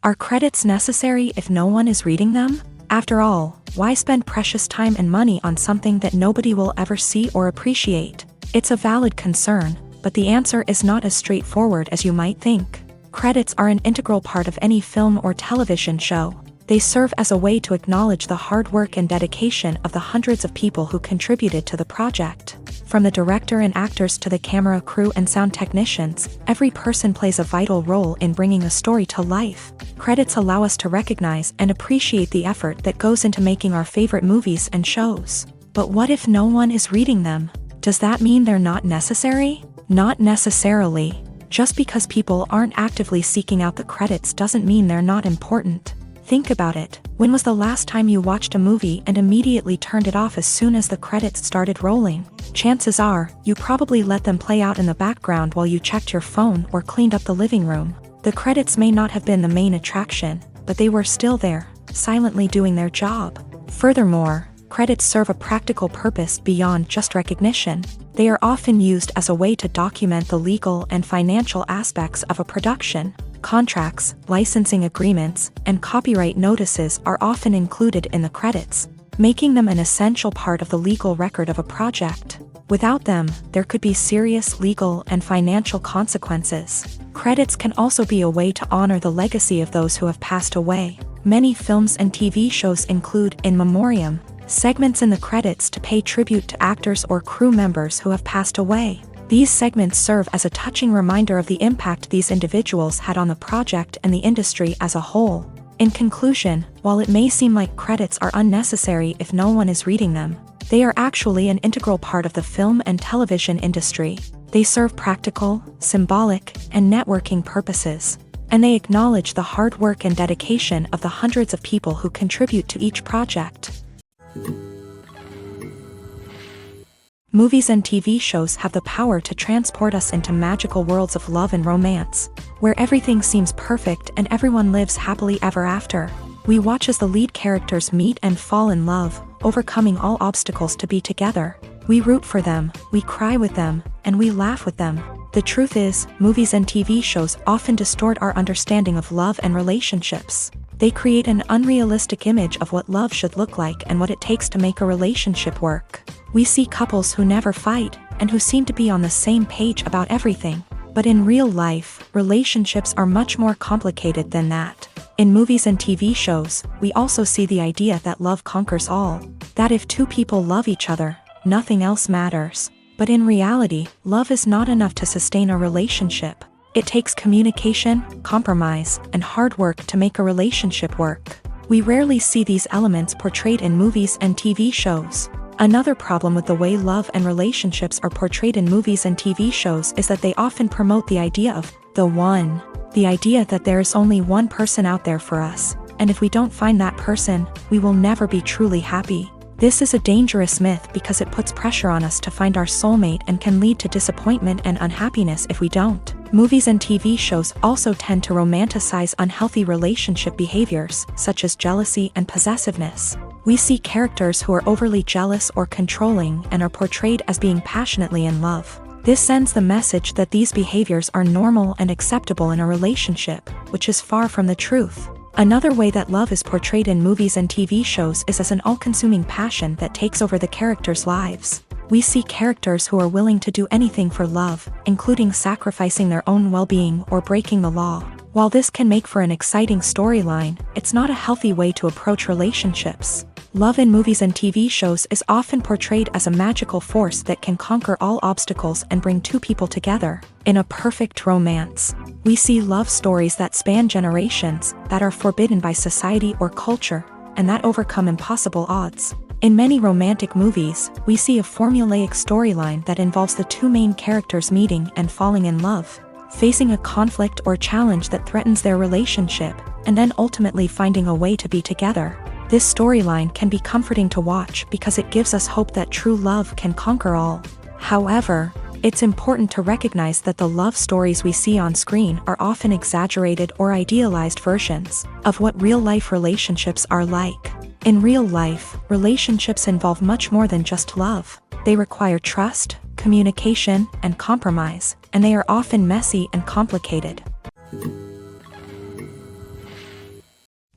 Are credits necessary if no one is reading them? After all, why spend precious time and money on something that nobody will ever see or appreciate? It's a valid concern, but the answer is not as straightforward as you might think. Credits are an integral part of any film or television show. They serve as a way to acknowledge the hard work and dedication of the hundreds of people who contributed to the project. From the director and actors to the camera crew and sound technicians, every person plays a vital role in bringing a story to life. Credits allow us to recognize and appreciate the effort that goes into making our favorite movies and shows. But what if no one is reading them? Does that mean they're not necessary? Not necessarily. Just because people aren't actively seeking out the credits doesn't mean they're not important. Think about it. When was the last time you watched a movie and immediately turned it off as soon as the credits started rolling? Chances are, you probably let them play out in the background while you checked your phone or cleaned up the living room. The credits may not have been the main attraction, but they were still there, silently doing their job. Furthermore, credits serve a practical purpose beyond just recognition. They are often used as a way to document the legal and financial aspects of a production. Contracts, licensing agreements, and copyright notices are often included in the credits, making them an essential part of the legal record of a project. Without them, there could be serious legal and financial consequences. Credits can also be a way to honor the legacy of those who have passed away. Many films and TV shows include in memoriam segments in the credits to pay tribute to actors or crew members who have passed away. These segments serve as a touching reminder of the impact these individuals had on the project and the industry as a whole. In conclusion, while it may seem like credits are unnecessary if no one is reading them, they are actually an integral part of the film and television industry. They serve practical, symbolic, and networking purposes, and they acknowledge the hard work and dedication of the hundreds of people who contribute to each project. Movies and TV shows have the power to transport us into magical worlds of love and romance, where everything seems perfect and everyone lives happily ever after. We watch as the lead characters meet and fall in love, overcoming all obstacles to be together. We root for them, we cry with them, and we laugh with them. The truth is, movies and TV shows often distort our understanding of love and relationships. They create an unrealistic image of what love should look like and what it takes to make a relationship work. We see couples who never fight, and who seem to be on the same page about everything. But in real life, relationships are much more complicated than that. In movies and TV shows, we also see the idea that love conquers all. that if two people love each other, nothing else matters. But in reality, love is not enough to sustain a relationship. It takes communication, compromise, and hard work to make a relationship work. We rarely see these elements portrayed in movies and TV shows. Another problem with the way love and relationships are portrayed in movies and TV shows is that they often promote the idea of the one. The idea that there is only one person out there for us, and if we don't find that person, we will never be truly happy. This is a dangerous myth because it puts pressure on us to find our soulmate and can lead to disappointment and unhappiness if we don't. Movies and TV shows also tend to romanticize unhealthy relationship behaviors, such as jealousy and possessiveness. We see characters who are overly jealous or controlling and are portrayed as being passionately in love. This sends the message that these behaviors are normal and acceptable in a relationship, which is far from the truth. Another way that love is portrayed in movies and TV shows is as an all-consuming passion that takes over the characters' lives. We see characters who are willing to do anything for love, including sacrificing their own well-being or breaking the law. While this can make for an exciting storyline, it's not a healthy way to approach relationships. Love in movies and TV shows is often portrayed as a magical force that can conquer all obstacles and bring two people together. In a perfect romance, we see love stories that span generations, that are forbidden by society or culture, and that overcome impossible odds. In many romantic movies, we see a formulaic storyline that involves the two main characters meeting and falling in love, facing a conflict or challenge that threatens their relationship, and then ultimately finding a way to be together. This storyline can be comforting to watch because it gives us hope that true love can conquer all. However, it's important to recognize that the love stories we see on screen are often exaggerated or idealized versions of what real-life relationships are like. In real life, relationships involve much more than just love. They require trust, communication, and compromise, and they are often messy and complicated.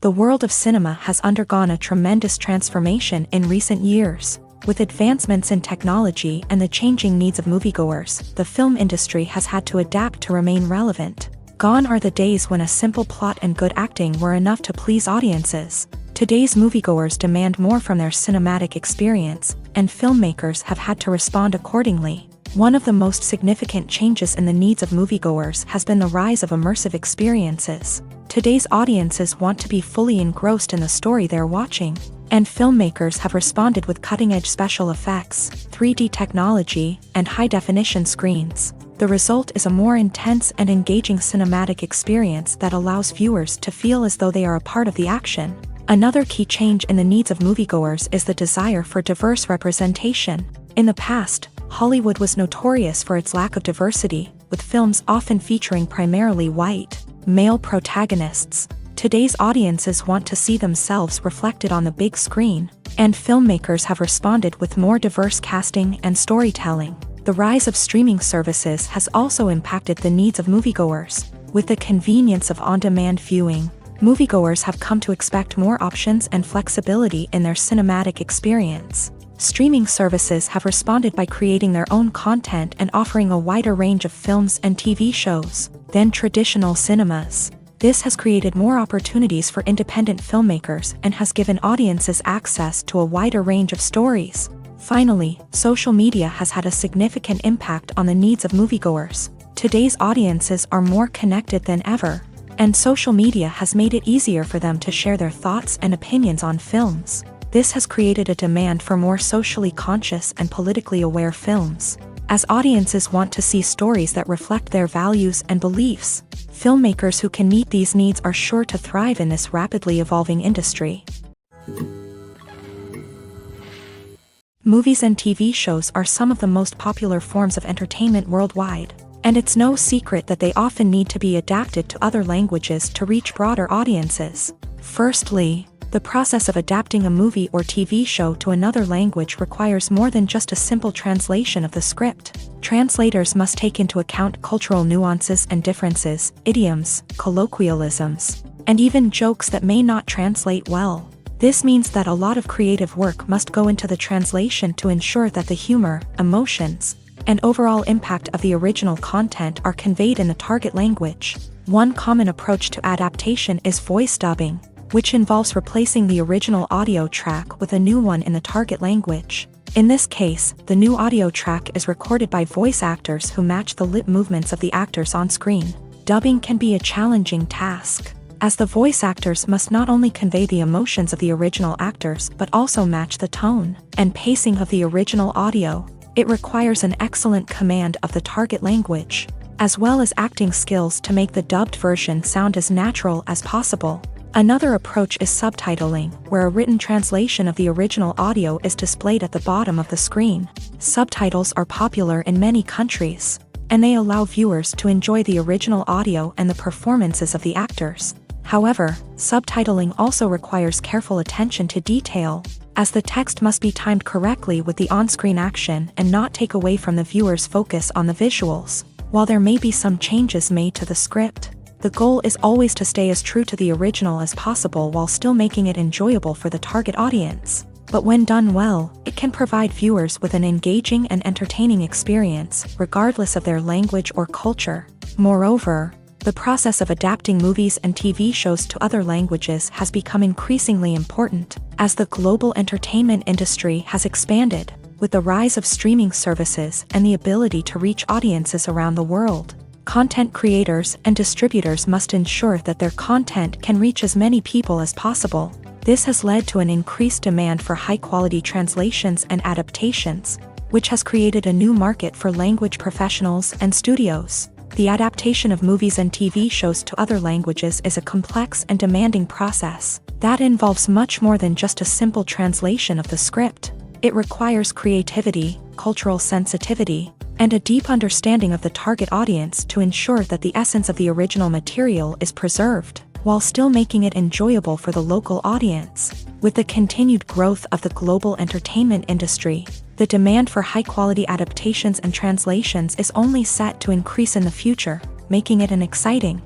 The world of cinema has undergone a tremendous transformation in recent years. With advancements in technology and the changing needs of moviegoers, the film industry has had to adapt to remain relevant. Gone are the days when a simple plot and good acting were enough to please audiences. Today's moviegoers demand more from their cinematic experience, and filmmakers have had to respond accordingly. One of the most significant changes in the needs of moviegoers has been the rise of immersive experiences. Today's audiences want to be fully engrossed in the story they're watching, and filmmakers have responded with cutting-edge special effects, 3D technology, and high-definition screens. The result is a more intense and engaging cinematic experience that allows viewers to feel as though they are a part of the action. Another key change in the needs of moviegoers is the desire for diverse representation. In the past, Hollywood was notorious for its lack of diversity, with films often featuring primarily white, male protagonists. Today's audiences want to see themselves reflected on the big screen, and filmmakers have responded with more diverse casting and storytelling. The rise of streaming services has also impacted the needs of moviegoers. With the convenience of on-demand viewing, moviegoers have come to expect more options and flexibility in their cinematic experience. Streaming services have responded by creating their own content and offering a wider range of films and TV shows than traditional cinemas. This has created more opportunities for independent filmmakers and has given audiences access to a wider range of stories. Finally, social media has had a significant impact on the needs of moviegoers. Today's audiences are more connected than ever, and social media has made it easier for them to share their thoughts and opinions on films. This has created a demand for more socially conscious and politically aware films. As audiences want to see stories that reflect their values and beliefs, filmmakers who can meet these needs are sure to thrive in this rapidly evolving industry. Movies and TV shows are some of the most popular forms of entertainment worldwide, and it's no secret that they often need to be adapted to other languages to reach broader audiences. Firstly, the process of adapting a movie or TV show to another language requires more than just a simple translation of the script. Translators must take into account cultural nuances and differences, idioms, colloquialisms, and even jokes that may not translate well. This means that a lot of creative work must go into the translation to ensure that the humor, emotions, and overall impact of the original content are conveyed in the target language. One common approach to adaptation is voice dubbing, which involves replacing the original audio track with a new one in the target language. In this case, the new audio track is recorded by voice actors who match the lip movements of the actors on screen. Dubbing can be a challenging task, as the voice actors must not only convey the emotions of the original actors but also match the tone and pacing of the original audio. It requires an excellent command of the target language, as well as acting skills to make the dubbed version sound as natural as possible. Another approach is subtitling, where a written translation of the original audio is displayed at the bottom of the screen. Subtitles are popular in many countries, and they allow viewers to enjoy the original audio and the performances of the actors. However, subtitling also requires careful attention to detail, as the text must be timed correctly with the on-screen action and not take away from the viewer's focus on the visuals. While there may be some changes made to the script, the goal is always to stay as true to the original as possible while still making it enjoyable for the target audience. But when done well, it can provide viewers with an engaging and entertaining experience, regardless of their language or culture. Moreover, the process of adapting movies and TV shows to other languages has become increasingly important, as the global entertainment industry has expanded, with the rise of streaming services and the ability to reach audiences around the world. Content creators and distributors must ensure that their content can reach as many people as possible. This has led to an increased demand for high-quality translations and adaptations, which has created a new market for language professionals and studios. The adaptation of movies and TV shows to other languages is a complex and demanding process that involves much more than just a simple translation of the script. It requires creativity, cultural sensitivity, and a deep understanding of the target audience to ensure that the essence of the original material is preserved, while still making it enjoyable for the local audience. With the continued growth of the global entertainment industry, the demand for high-quality adaptations and translations is only set to increase in the future, making it an exciting.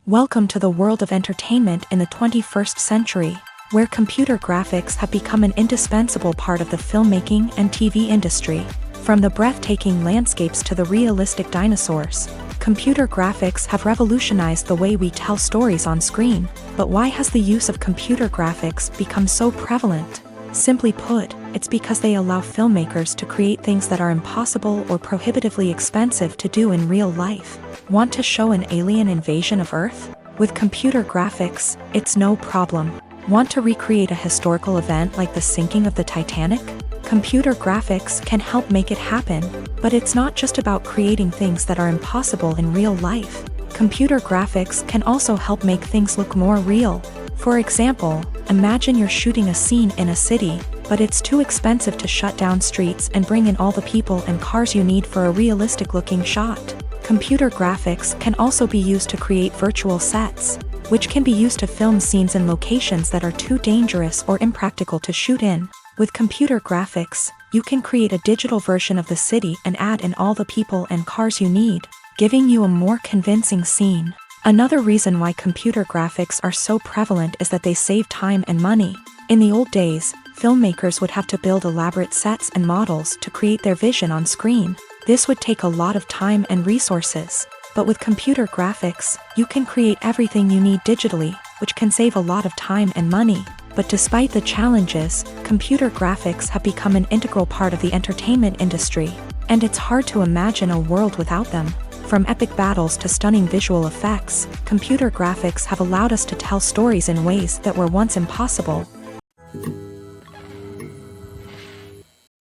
Welcome to the world of entertainment in the 21st century, where computer graphics have become an indispensable part of the filmmaking and TV industry. From the breathtaking landscapes to the realistic dinosaurs, computer graphics have revolutionized the way we tell stories on screen. But why has the use of computer graphics become so prevalent? Simply put, it's because they allow filmmakers to create things that are impossible or prohibitively expensive to do in real life. Want to show an alien invasion of Earth? With computer graphics, it's no problem. Want to recreate a historical event like the sinking of the Titanic? Computer graphics can help make it happen, but it's not just about creating things that are impossible in real life. Computer graphics can also help make things look more real. For example, imagine you're shooting a scene in a city, but it's too expensive to shut down streets and bring in all the people and cars you need for a realistic-looking shot. Computer graphics can also be used to create virtual sets, which can be used to film scenes in locations that are too dangerous or impractical to shoot in. With computer graphics, you can create a digital version of the city and add in all the people and cars you need, giving you a more convincing scene. Another reason why computer graphics are so prevalent is that they save time and money. In the old days, filmmakers would have to build elaborate sets and models to create their vision on screen. This would take a lot of time and resources. But with computer graphics, you can create everything you need digitally, which can save a lot of time and money. But despite the challenges, computer graphics have become an integral part of the entertainment industry, and it's hard to imagine a world without them. From epic battles to stunning visual effects, computer graphics have allowed us to tell stories in ways that were once impossible.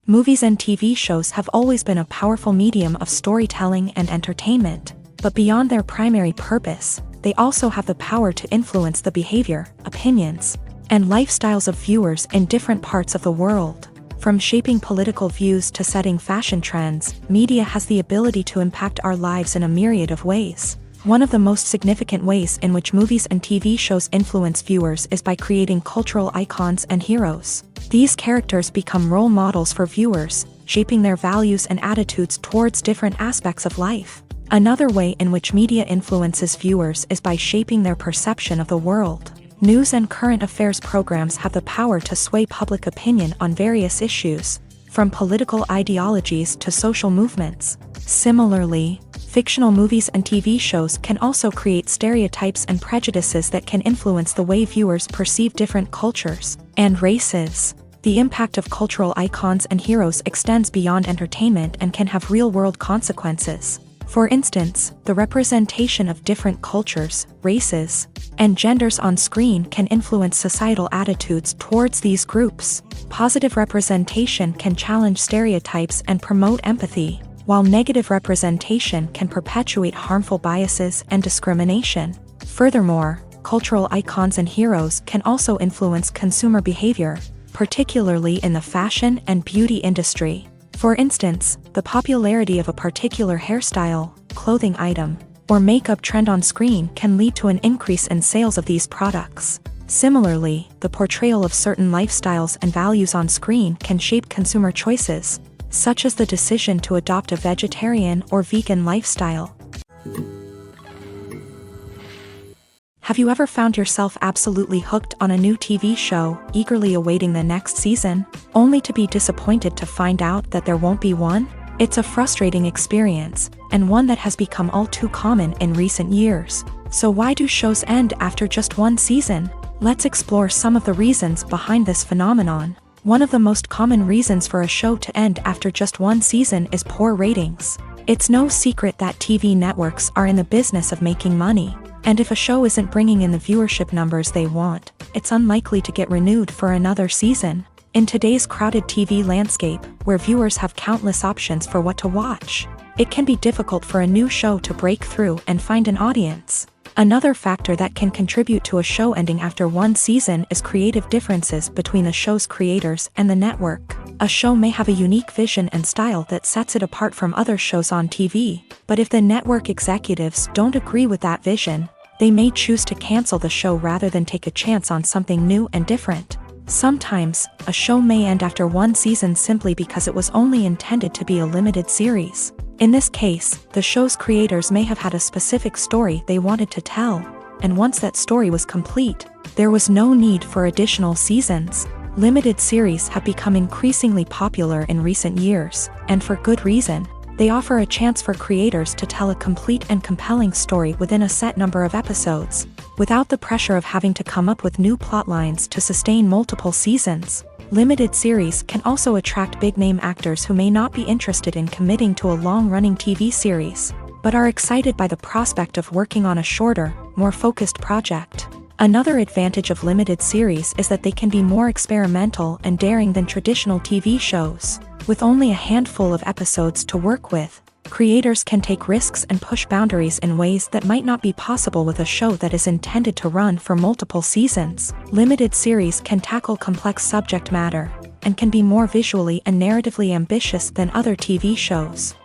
Movies and TV shows have always been a powerful medium of storytelling and entertainment. But beyond their primary purpose, they also have the power to influence the behavior, opinions, and lifestyles of viewers in different parts of the world. From shaping political views to setting fashion trends, media has the ability to impact our lives in a myriad of ways. One of the most significant ways in which movies and TV shows influence viewers is by creating cultural icons and heroes. These characters become role models for viewers, shaping their values and attitudes towards different aspects of life. Another way in which media influences viewers is by shaping their perception of the world. News and current affairs programs have the power to sway public opinion on various issues, from political ideologies to social movements. Similarly, Fictional movies and TV shows can also create stereotypes and prejudices that can influence the way viewers perceive different cultures and races. The impact of cultural icons and heroes extends beyond entertainment and can have real-world consequences. For instance, the representation of different cultures, races, and genders on screen can influence societal attitudes towards these groups. Positive representation can challenge stereotypes and promote empathy, while negative representation can perpetuate harmful biases and discrimination. Furthermore, cultural icons and heroes can also influence consumer behavior, particularly in the fashion and beauty industry. For instance, the popularity of a particular hairstyle, clothing item, or makeup trend on screen can lead to an increase in sales of these products. Similarly, the portrayal of certain lifestyles and values on screen can shape consumer choices, such as the decision to adopt a vegetarian or vegan lifestyle. Have you ever found yourself absolutely hooked on a new TV show, eagerly awaiting the next season, only to be disappointed to find out that there won't be one? It's a frustrating experience, and one that has become all too common in recent years. So why do shows end after just one season? Let's explore some of the reasons behind this phenomenon. One of the most common reasons for a show to end after just one season is poor ratings. It's no secret that TV networks are in the business of making money. And if a show isn't bringing in the viewership numbers they want, it's unlikely to get renewed for another season. In today's crowded TV landscape, where viewers have countless options for what to watch, it can be difficult for a new show to break through and find an audience. Another factor that can contribute to a show ending after one season is creative differences between the show's creators and the network. A show may have a unique vision and style that sets it apart from other shows on TV, but if the network executives don't agree with that vision, they may choose to cancel the show rather than take a chance on something new and different. Sometimes, a show may end after one season simply because it was only intended to be a limited series. In this case, the show's creators may have had a specific story they wanted to tell, and once that story was complete, there was no need for additional seasons. Limited series have become increasingly popular in recent years, and for good reason. They offer a chance for creators to tell a complete and compelling story within a set number of episodes, without the pressure of having to come up with new plotlines to sustain multiple seasons. Limited series can also attract big-name actors who may not be interested in committing to a long-running TV series, but are excited by the prospect of working on a shorter, more focused project. Another advantage of limited series is that they can be more experimental and daring than traditional TV shows. With only a handful of episodes to work with, creators can take risks and push boundaries in ways that might not be possible with a show that is intended to run for multiple seasons. Limited series can tackle complex subject matter, and can be more visually and narratively ambitious than other TV shows.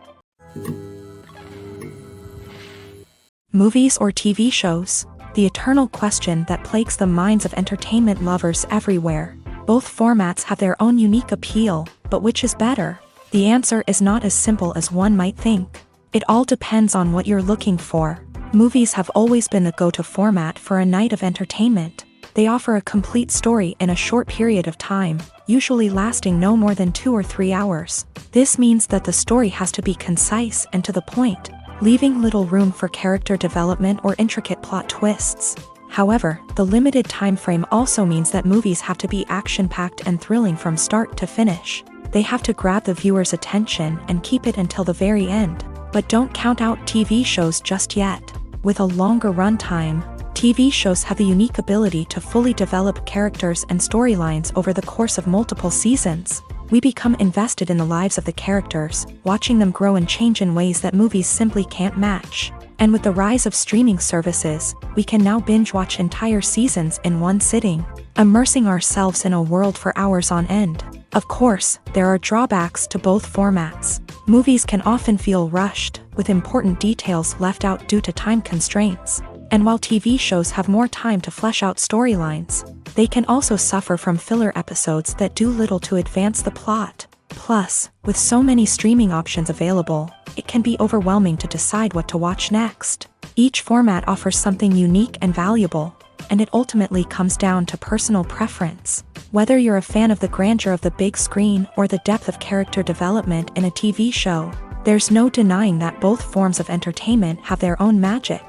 Movies or TV shows? The eternal question that plagues the minds of entertainment lovers everywhere. Both formats have their own unique appeal, but which is better? The answer is not as simple as one might think. It all depends on what you're looking for. Movies have always been the go-to format for a night of entertainment. They offer a complete story in a short period of time, usually lasting no more than 2 or 3 hours. This means that the story has to be concise and to the point, leaving little room for character development or intricate plot twists. However, the limited time frame also means that movies have to be action-packed and thrilling from start to finish. They have to grab the viewer's attention and keep it until the very end. But don't count out TV shows just yet. With a longer runtime, TV shows have the unique ability to fully develop characters and storylines over the course of multiple seasons. We become invested in the lives of the characters, watching them grow and change in ways that movies simply can't match. And with the rise of streaming services, we can now binge-watch entire seasons in one sitting, immersing ourselves in a world for hours on end. Of course, there are drawbacks to both formats. Movies can often feel rushed, with important details left out due to time constraints. And while TV shows have more time to flesh out storylines, they can also suffer from filler episodes that do little to advance the plot. Plus, with so many streaming options available, it can be overwhelming to decide what to watch next. Each format offers something unique and valuable, and it ultimately comes down to personal preference. Whether you're a fan of the grandeur of the big screen or the depth of character development in a TV show, There's no denying that both forms of entertainment have their own magic.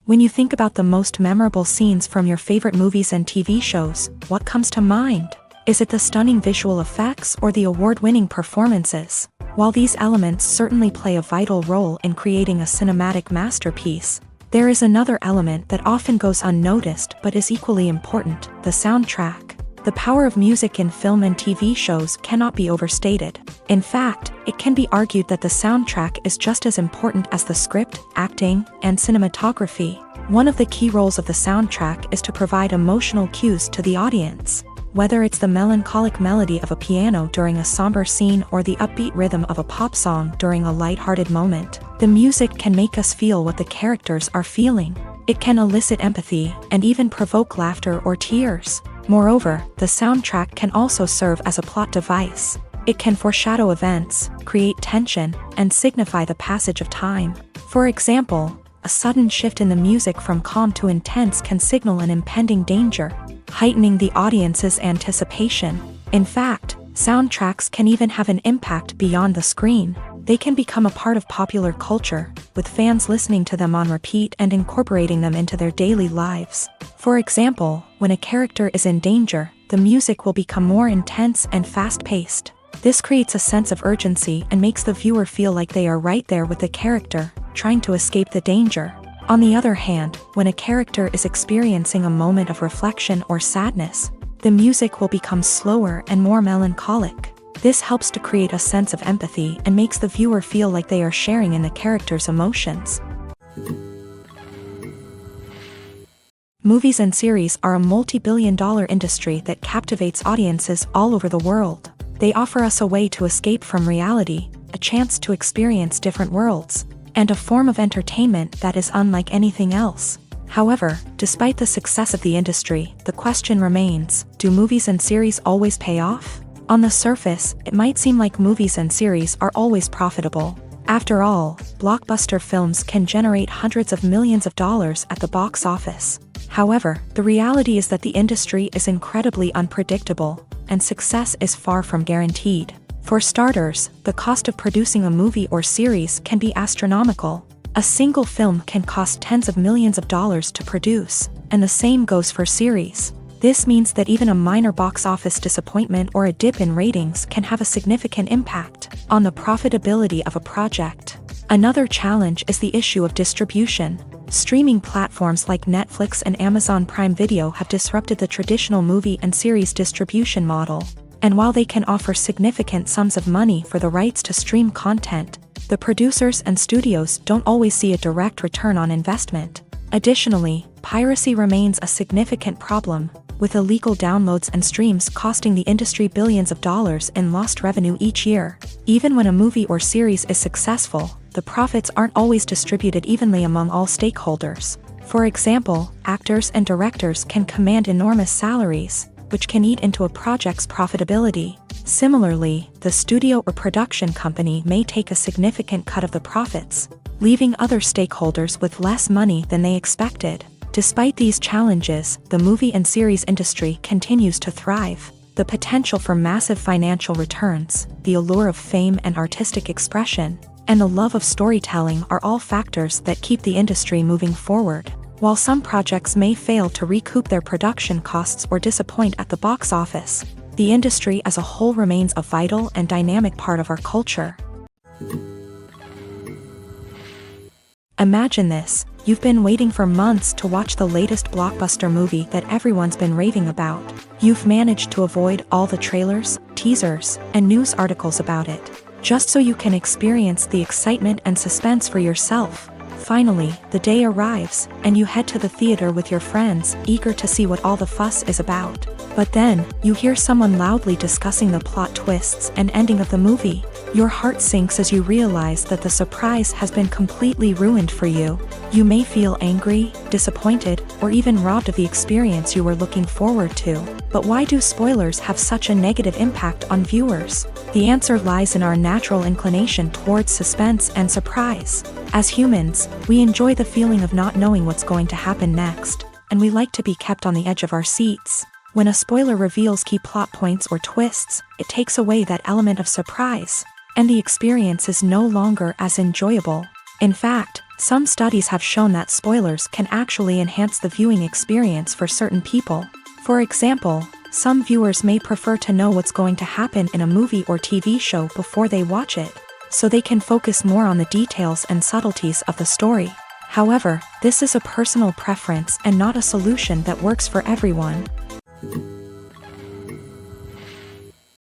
When you think about the most memorable scenes from your favorite movies and TV shows, what comes to mind? Is it the stunning visual effects or the award-winning performances? While these elements certainly play a vital role in creating a cinematic masterpiece, there is another element that often goes unnoticed but is equally important: the soundtrack. The power of music in film and TV shows cannot be overstated. In fact, it can be argued that the soundtrack is just as important as the script, acting, and cinematography. One of the key roles of the soundtrack is to provide emotional cues to the audience. Whether it's the melancholic melody of a piano during a somber scene or the upbeat rhythm of a pop song during a lighthearted moment, the music can make us feel what the characters are feeling. It can elicit empathy and even provoke laughter or tears. Moreover, the soundtrack can also serve as a plot device. It can foreshadow events, create tension, and signify the passage of time. For example, a sudden shift in the music from calm to intense can signal an impending danger, heightening the audience's anticipation. In fact, soundtracks can even have an impact beyond the screen. They can become a part of popular culture, with fans listening to them on repeat and incorporating them into their daily lives. For example, when a character is in danger, the music will become more intense and fast-paced. This creates a sense of urgency and makes the viewer feel like they are right there with the character, trying to escape the danger. On the other hand, when a character is experiencing a moment of reflection or sadness, the music will become slower and more melancholic. This helps to create a sense of empathy and makes the viewer feel like they are sharing in the character's emotions. Movies and series are a multi-billion-dollar industry that captivates audiences all over the world. They offer us a way to escape from reality, a chance to experience different worlds, and a form of entertainment that is unlike anything else. However, despite the success of the industry, the question remains: do movies and series always pay off? On the surface, it might seem like movies and series are always profitable. After all, blockbuster films can generate hundreds of millions of dollars at the box office. However, the reality is that the industry is incredibly unpredictable, and success is far from guaranteed. For starters, the cost of producing a movie or series can be astronomical. A single film can cost tens of millions of dollars to produce, and the same goes for series. This means that even a minor box office disappointment or a dip in ratings can have a significant impact on the profitability of a project. Another challenge is the issue of distribution. Streaming platforms like Netflix and Amazon Prime Video have disrupted the traditional movie and series distribution model. And while they can offer significant sums of money for the rights to stream content, the producers and studios don't always see a direct return on investment. Additionally, piracy remains a significant problem, with illegal downloads and streams costing the industry billions of dollars in lost revenue each year. Even when a movie or series is successful, the profits aren't always distributed evenly among all stakeholders. For example, actors and directors can command enormous salaries, which can eat into a project's profitability. Similarly, the studio or production company may take a significant cut of the profits, leaving other stakeholders with less money than they expected. Despite these challenges, the movie and series industry continues to thrive. The potential for massive financial returns, the allure of fame and artistic expression, and the love of storytelling are all factors that keep the industry moving forward. While some projects may fail to recoup their production costs or disappoint at the box office, the industry as a whole remains a vital and dynamic part of our culture. Imagine this: you've been waiting for months to watch the latest blockbuster movie that everyone's been raving about. You've managed to avoid all the trailers, teasers, and news articles about it, just so you can experience the excitement and suspense for yourself. Finally, the day arrives, and you head to the theater with your friends, eager to see what all the fuss is about. But then, you hear someone loudly discussing the plot twists and ending of the movie. Your heart sinks as you realize that the surprise has been completely ruined for you. You may feel angry, disappointed, or even robbed of the experience you were looking forward to. But why do spoilers have such a negative impact on viewers? The answer lies in our natural inclination towards suspense and surprise. As humans, we enjoy the feeling of not knowing what's going to happen next, and we like to be kept on the edge of our seats. When a spoiler reveals key plot points or twists, it takes away that element of surprise, and the experience is no longer as enjoyable. In fact, some studies have shown that spoilers can actually enhance the viewing experience for certain people. For example, some viewers may prefer to know what's going to happen in a movie or TV show before they watch it, so they can focus more on the details and subtleties of the story. However, this is a personal preference and not a solution that works for everyone.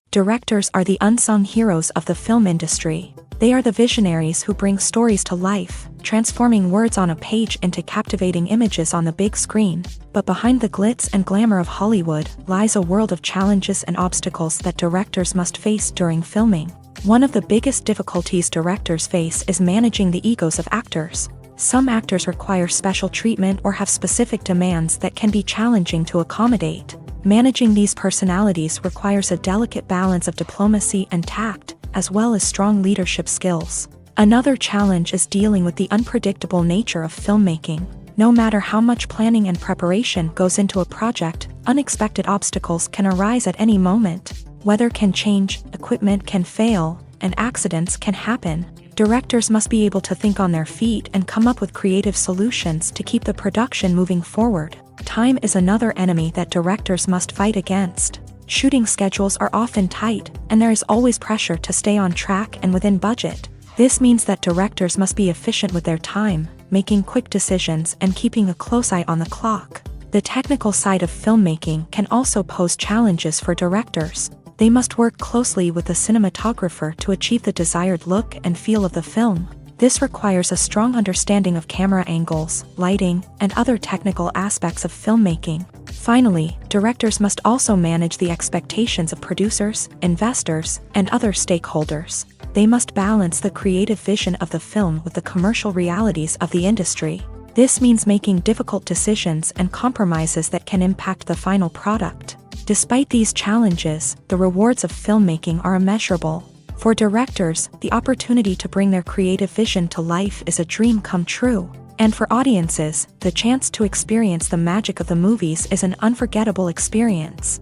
Directors are the unsung heroes of the film industry. They are the visionaries who bring stories to life, transforming words on a page into captivating images on the big screen. But behind the glitz and glamour of Hollywood lies a world of challenges and obstacles that directors must face during filming. One of the biggest difficulties directors face is managing the egos of actors. Some actors require special treatment or have specific demands that can be challenging to accommodate. Managing these personalities requires a delicate balance of diplomacy and tact, as well as strong leadership skills. Another challenge is dealing with the unpredictable nature of filmmaking. No matter how much planning and preparation goes into a project, unexpected obstacles can arise at any moment. Weather can change, equipment can fail, and accidents can happen. Directors must be able to think on their feet and come up with creative solutions to keep the production moving forward. Time is another enemy that directors must fight against. Shooting schedules are often tight, and there is always pressure to stay on track and within budget. This means that directors must be efficient with their time, making quick decisions and keeping a close eye on the clock. The technical side of filmmaking can also pose challenges for directors. They must work closely with the cinematographer to achieve the desired look and feel of the film. This requires a strong understanding of camera angles, lighting, and other technical aspects of filmmaking. Finally, directors must also manage the expectations of producers, investors, and other stakeholders. They must balance the creative vision of the film with the commercial realities of the industry. This means making difficult decisions and compromises that can impact the final product. Despite these challenges, the rewards of filmmaking are immeasurable. For directors, the opportunity to bring their creative vision to life is a dream come true. And for audiences, the chance to experience the magic of the movies is an unforgettable experience.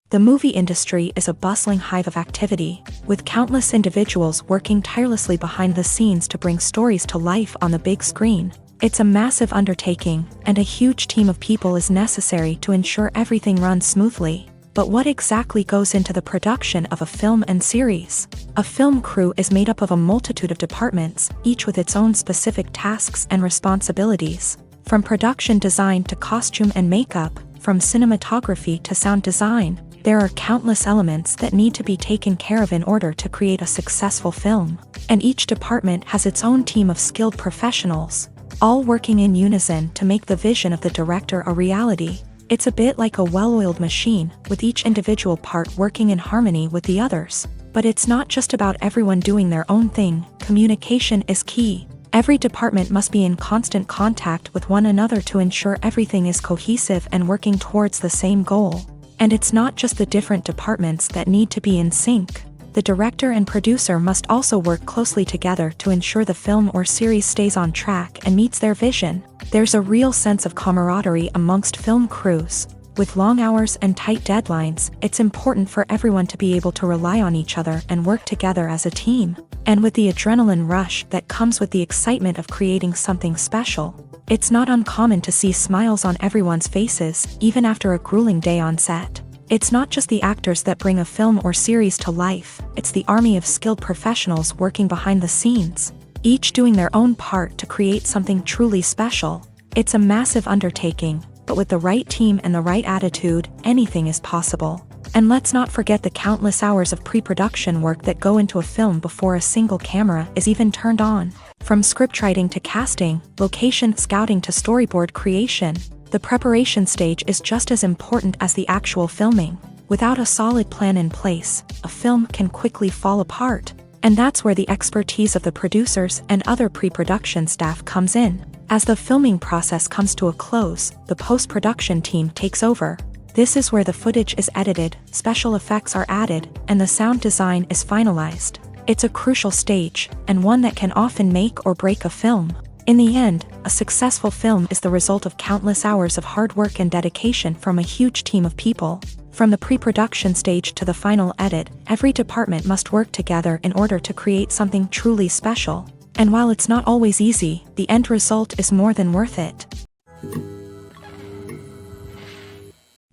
The movie industry is a bustling hive of activity, with countless individuals working tirelessly behind the scenes to bring stories to life on the big screen. It's a massive undertaking, and a huge team of people is necessary to ensure everything runs smoothly. But what exactly goes into the production of a film and series? A film crew is made up of a multitude of departments, each with its own specific tasks and responsibilities. From production design to costume and makeup, from cinematography to sound design, there are countless elements that need to be taken care of in order to create a successful film. And each department has its own team of skilled professionals, all working in unison to make the vision of the director a reality. It's a bit like a well-oiled machine, with each individual part working in harmony with the others. But it's not just about everyone doing their own thing. Communication is key. Every department must be in constant contact with one another to ensure everything is cohesive and working towards the same goal. And it's not just the different departments that need to be in sync. The director and producer must also work closely together to ensure the film or series stays on track and meets their vision. There's a real sense of camaraderie amongst film crews. With long hours and tight deadlines, it's important for everyone to be able to rely on each other and work together as a team. And with the adrenaline rush that comes with the excitement of creating something special, it's not uncommon to see smiles on everyone's faces, even after a grueling day on set. It's not just the actors that bring a film or series to life, it's the army of skilled professionals working behind the scenes, each doing their own part to create something truly special. It's a massive undertaking, but with the right team and the right attitude, anything is possible. And let's not forget the countless hours of pre-production work that go into a film before a single camera is even turned on. From scriptwriting to casting, location scouting to storyboard creation, the preparation stage is just as important as the actual filming. Without a solid plan in place, a film can quickly fall apart. And that's where the expertise of the producers and other pre-production staff comes in. As the filming process comes to a close, the post-production team takes over. This is where the footage is edited, special effects are added, and the sound design is finalized. It's a crucial stage, and one that can often make or break a film. In the end, a successful film is the result of countless hours of hard work and dedication from a huge team of people. From the pre-production stage to the final edit, every department must work together in order to create something truly special. And while it's not always easy, the end result is more than worth it.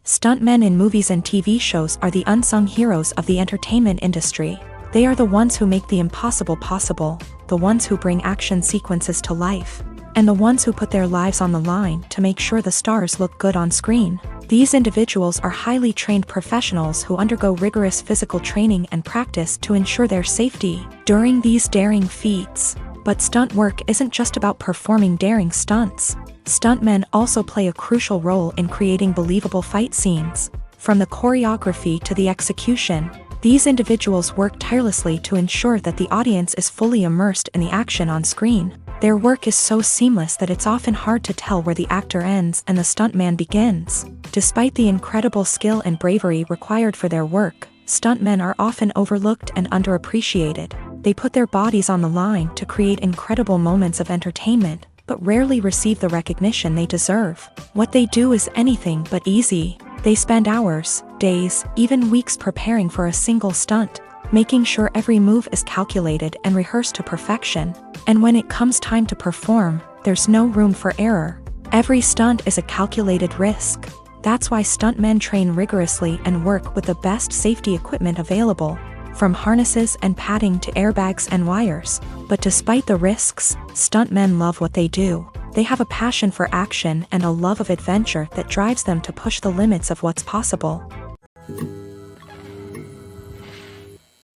Stuntmen in movies and TV shows are the unsung heroes of the entertainment industry. They are the ones who make the impossible possible, the ones who bring action sequences to life, and the ones who put their lives on the line to make sure the stars look good on screen. These individuals are highly trained professionals who undergo rigorous physical training and practice to ensure their safety during these daring feats. But stunt work isn't just about performing daring stunts. Stuntmen also play a crucial role in creating believable fight scenes. From the choreography to the execution, these individuals work tirelessly to ensure that the audience is fully immersed in the action on screen. Their work is so seamless that it's often hard to tell where the actor ends and the stuntman begins. Despite the incredible skill and bravery required for their work, stuntmen are often overlooked and underappreciated. They put their bodies on the line to create incredible moments of entertainment, but rarely receive the recognition they deserve. What they do is anything but easy. They spend hours, days, even weeks preparing for a single stunt, making sure every move is calculated and rehearsed to perfection. And when it comes time to perform, there's no room for error. Every stunt is a calculated risk. That's why stuntmen train rigorously and work with the best safety equipment available, from harnesses and padding to airbags and wires. But despite the risks, stuntmen love what they do. They have a passion for action and a love of adventure that drives them to push the limits of what's possible.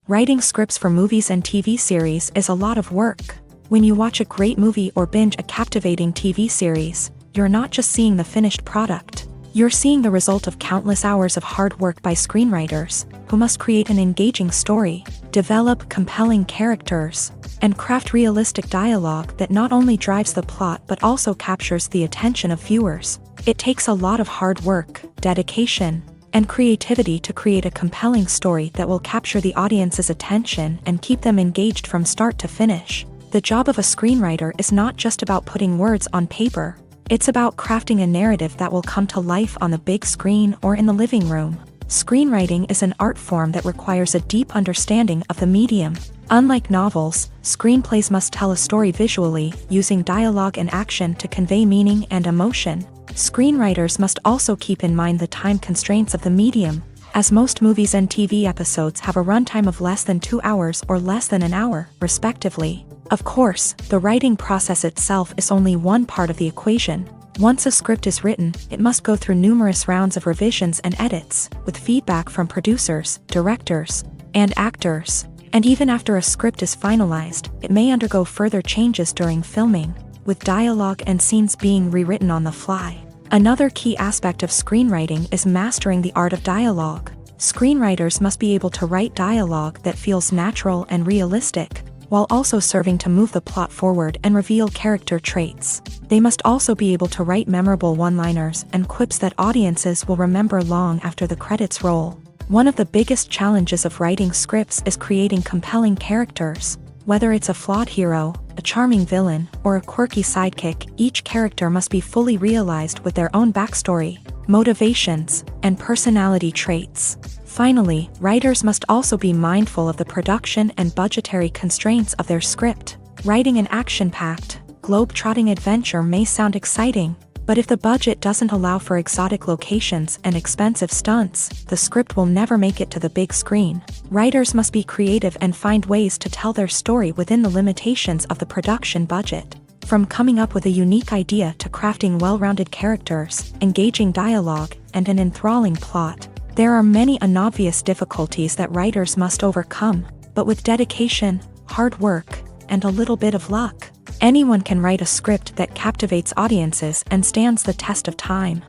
Writing scripts for movies and TV series is a lot of work. When you watch a great movie or binge a captivating TV series, you're not just seeing the finished product. You're seeing the result of countless hours of hard work by screenwriters, who must create an engaging story, develop compelling characters, and craft realistic dialogue that not only drives the plot but also captures the attention of viewers. It takes a lot of hard work, dedication, and creativity to create a compelling story that will capture the audience's attention and keep them engaged from start to finish. The job of a screenwriter is not just about putting words on paper. It's about crafting a narrative that will come to life on the big screen or in the living room. Screenwriting is an art form that requires a deep understanding of the medium. Unlike novels, screenplays must tell a story visually, using dialogue and action to convey meaning and emotion. Screenwriters must also keep in mind the time constraints of the medium, as most movies and TV episodes have a runtime of less than 2 hours or less than an hour, respectively. Of course, the writing process itself is only one part of the equation. Once a script is written, it must go through numerous rounds of revisions and edits, with feedback from producers, directors, and actors. And even after a script is finalized, it may undergo further changes during filming, with dialogue and scenes being rewritten on the fly. Another key aspect of screenwriting is mastering the art of dialogue. Screenwriters must be able to write dialogue that feels natural and realistic, while also serving to move the plot forward and reveal character traits. They must also be able to write memorable one-liners and quips that audiences will remember long after the credits roll. One of the biggest challenges of writing scripts is creating compelling characters. Whether it's a flawed hero, a charming villain, or a quirky sidekick, each character must be fully realized with their own backstory, motivations, and personality traits. Finally, writers must also be mindful of the production and budgetary constraints of their script. Writing an action-packed, globe-trotting adventure may sound exciting, but if the budget doesn't allow for exotic locations and expensive stunts, the script will never make it to the big screen. Writers must be creative and find ways to tell their story within the limitations of the production budget. From coming up with a unique idea to crafting well-rounded characters, engaging dialogue, and an enthralling plot, there are many unobvious difficulties that writers must overcome, but with dedication, hard work, and a little bit of luck, anyone can write a script that captivates audiences and stands the test of time.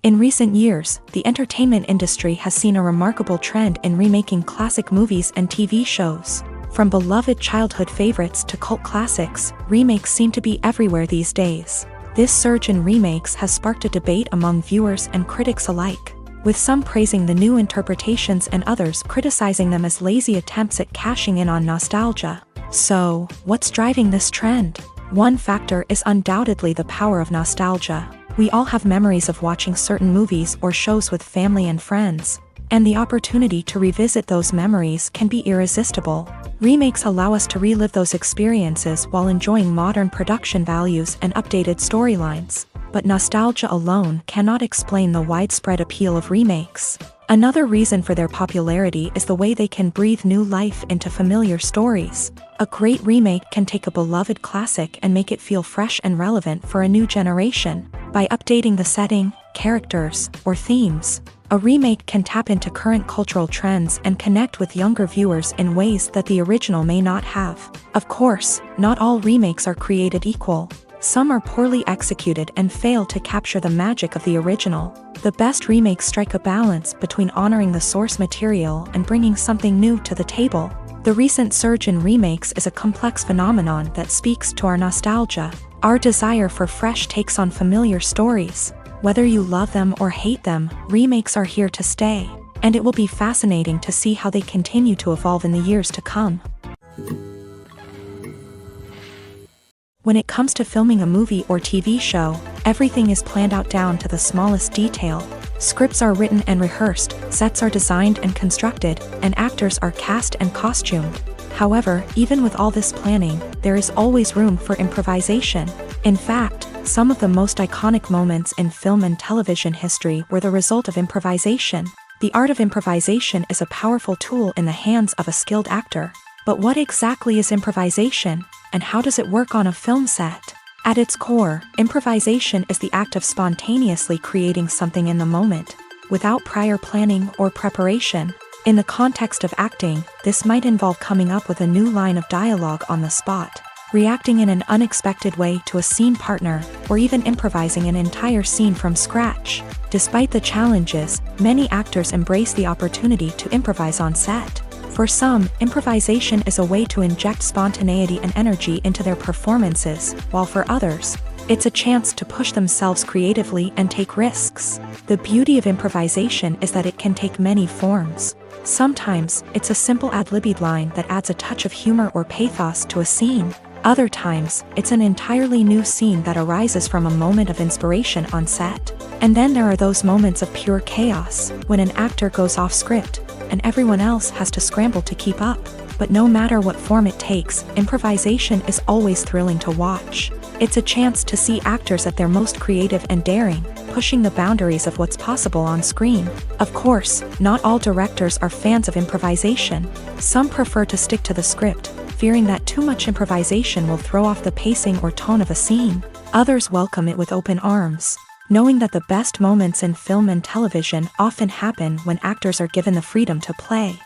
In recent years, the entertainment industry has seen a remarkable trend in remaking classic movies and TV shows. From beloved childhood favorites to cult classics, remakes seem to be everywhere these days. This surge in remakes has sparked a debate among viewers and critics alike, with some praising the new interpretations and others criticizing them as lazy attempts at cashing in on nostalgia. So, what's driving this trend? One factor is undoubtedly the power of nostalgia. We all have memories of watching certain movies or shows with family and friends, and the opportunity to revisit those memories can be irresistible. Remakes allow us to relive those experiences while enjoying modern production values and updated storylines. But nostalgia alone cannot explain the widespread appeal of remakes. Another reason for their popularity is the way they can breathe new life into familiar stories. A great remake can take a beloved classic and make it feel fresh and relevant for a new generation. By updating the setting, characters, or themes, a remake can tap into current cultural trends and connect with younger viewers in ways that the original may not have. Of course, not all remakes are created equal. Some are poorly executed and fail to capture the magic of the original. The best remakes strike a balance between honoring the source material and bringing something new to the table. The recent surge in remakes is a complex phenomenon that speaks to our nostalgia, our desire for fresh takes on familiar stories. Whether you love them or hate them, remakes are here to stay, and it will be fascinating to see how they continue to evolve in the years to come. When it comes to filming a movie or TV show, everything is planned out down to the smallest detail. Scripts are written and rehearsed, sets are designed and constructed, and actors are cast and costumed. However, even with all this planning, there is always room for improvisation. In fact, some of the most iconic moments in film and television history were the result of improvisation. The art of improvisation is a powerful tool in the hands of a skilled actor. But what exactly is improvisation, and how does it work on a film set? At its core, improvisation is the act of spontaneously creating something in the moment, without prior planning or preparation. In the context of acting, this might involve coming up with a new line of dialogue on the spot, reacting in an unexpected way to a scene partner, or even improvising an entire scene from scratch. Despite the challenges, many actors embrace the opportunity to improvise on set. For some, improvisation is a way to inject spontaneity and energy into their performances, while for others, it's a chance to push themselves creatively and take risks. The beauty of improvisation is that it can take many forms. Sometimes, it's a simple ad-libbed line that adds a touch of humor or pathos to a scene. Other times, it's an entirely new scene that arises from a moment of inspiration on set. And then there are those moments of pure chaos, when an actor goes off script, and everyone else has to scramble to keep up. But no matter what form it takes, improvisation is always thrilling to watch. It's a chance to see actors at their most creative and daring, pushing the boundaries of what's possible on screen. Of course, not all directors are fans of improvisation. Some prefer to stick to the script, fearing that too much improvisation will throw off the pacing or tone of a scene. Others welcome it with open arms, knowing that the best moments in film and television often happen when actors are given the freedom to play.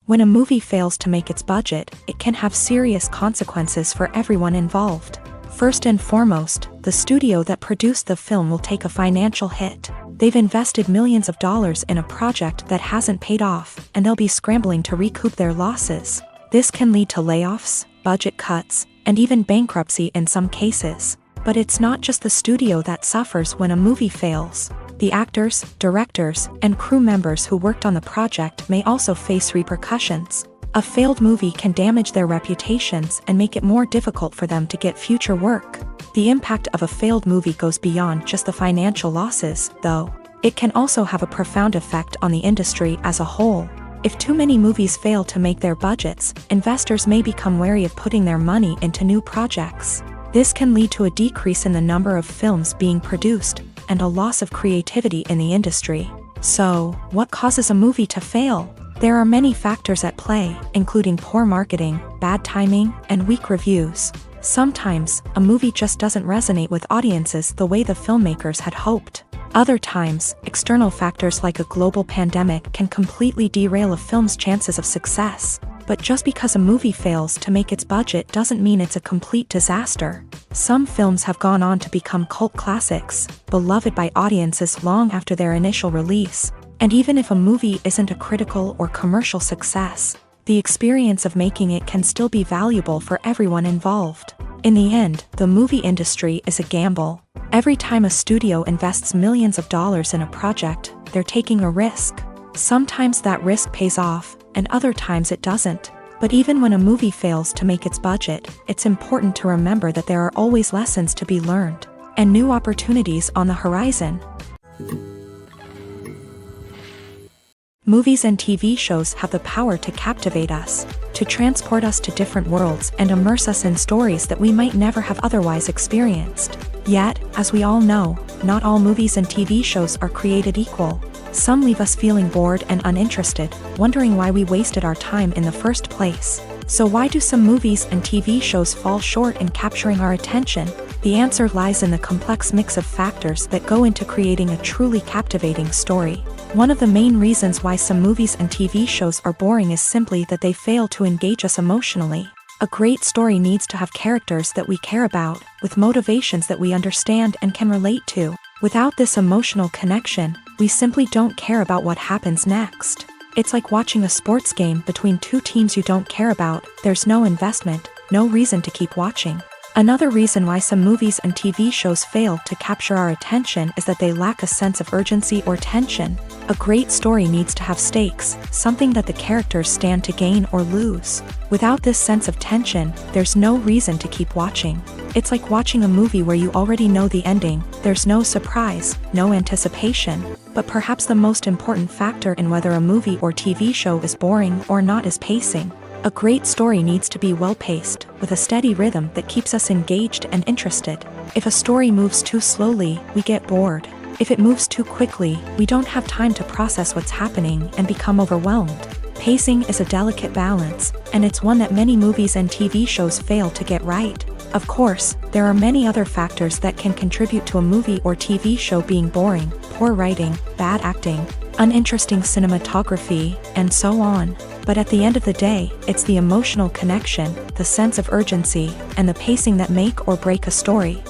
When a movie fails to make its budget, it can have serious consequences for everyone involved. First and foremost, the studio that produced the film will take a financial hit. They've invested millions of dollars in a project that hasn't paid off, and they'll be scrambling to recoup their losses. This can lead to layoffs, budget cuts, and even bankruptcy in some cases. But it's not just the studio that suffers when a movie fails. The actors, directors, and crew members who worked on the project may also face repercussions. A failed movie can damage their reputations and make it more difficult for them to get future work. The impact of a failed movie goes beyond just the financial losses, though. It can also have a profound effect on the industry as a whole. If too many movies fail to make their budgets, investors may become wary of putting their money into new projects. This can lead to a decrease in the number of films being produced, and a loss of creativity in the industry. So, what causes a movie to fail? There are many factors at play, including poor marketing, bad timing, and weak reviews. Sometimes, a movie just doesn't resonate with audiences the way the filmmakers had hoped. Other times, external factors like a global pandemic can completely derail a film's chances of success. But just because a movie fails to make its budget doesn't mean it's a complete disaster. Some films have gone on to become cult classics, beloved by audiences long after their initial release. And even if a movie isn't a critical or commercial success, the experience of making it can still be valuable for everyone involved. In the end, the movie industry is a gamble. Every time a studio invests millions of dollars in a project, they're taking a risk. Sometimes that risk pays off, and other times it doesn't. But even when a movie fails to make its budget, it's important to remember that there are always lessons to be learned, and new opportunities on the horizon. Movies and TV shows have the power to captivate us, to transport us to different worlds and immerse us in stories that we might never have otherwise experienced. Yet, as we all know, not all movies and TV shows are created equal. Some leave us feeling bored and uninterested, wondering why we wasted our time in the first place. So why do some movies and TV shows fall short in capturing our attention? The answer lies in the complex mix of factors that go into creating a truly captivating story. One of the main reasons why some movies and TV shows are boring is simply that they fail to engage us emotionally. A great story needs to have characters that we care about, with motivations that we understand and can relate to. Without this emotional connection, we simply don't care about what happens next. It's like watching a sports game between two teams you don't care about. There's no investment, no reason to keep watching. Another reason why some movies and TV shows fail to capture our attention is that they lack a sense of urgency or tension. A great story needs to have stakes, something that the characters stand to gain or lose. Without this sense of tension, there's no reason to keep watching. It's like watching a movie where you already know the ending. There's no surprise, no anticipation. But perhaps the most important factor in whether a movie or TV show is boring or not is pacing. A great story needs to be well-paced, with a steady rhythm that keeps us engaged and interested. If a story moves too slowly, we get bored. If it moves too quickly, we don't have time to process what's happening and become overwhelmed. Pacing is a delicate balance, and it's one that many movies and TV shows fail to get right. Of course, there are many other factors that can contribute to a movie or TV show being boring: poor writing, bad acting, uninteresting cinematography, and so on. But at the end of the day, it's the emotional connection, the sense of urgency, and the pacing that make or break a story.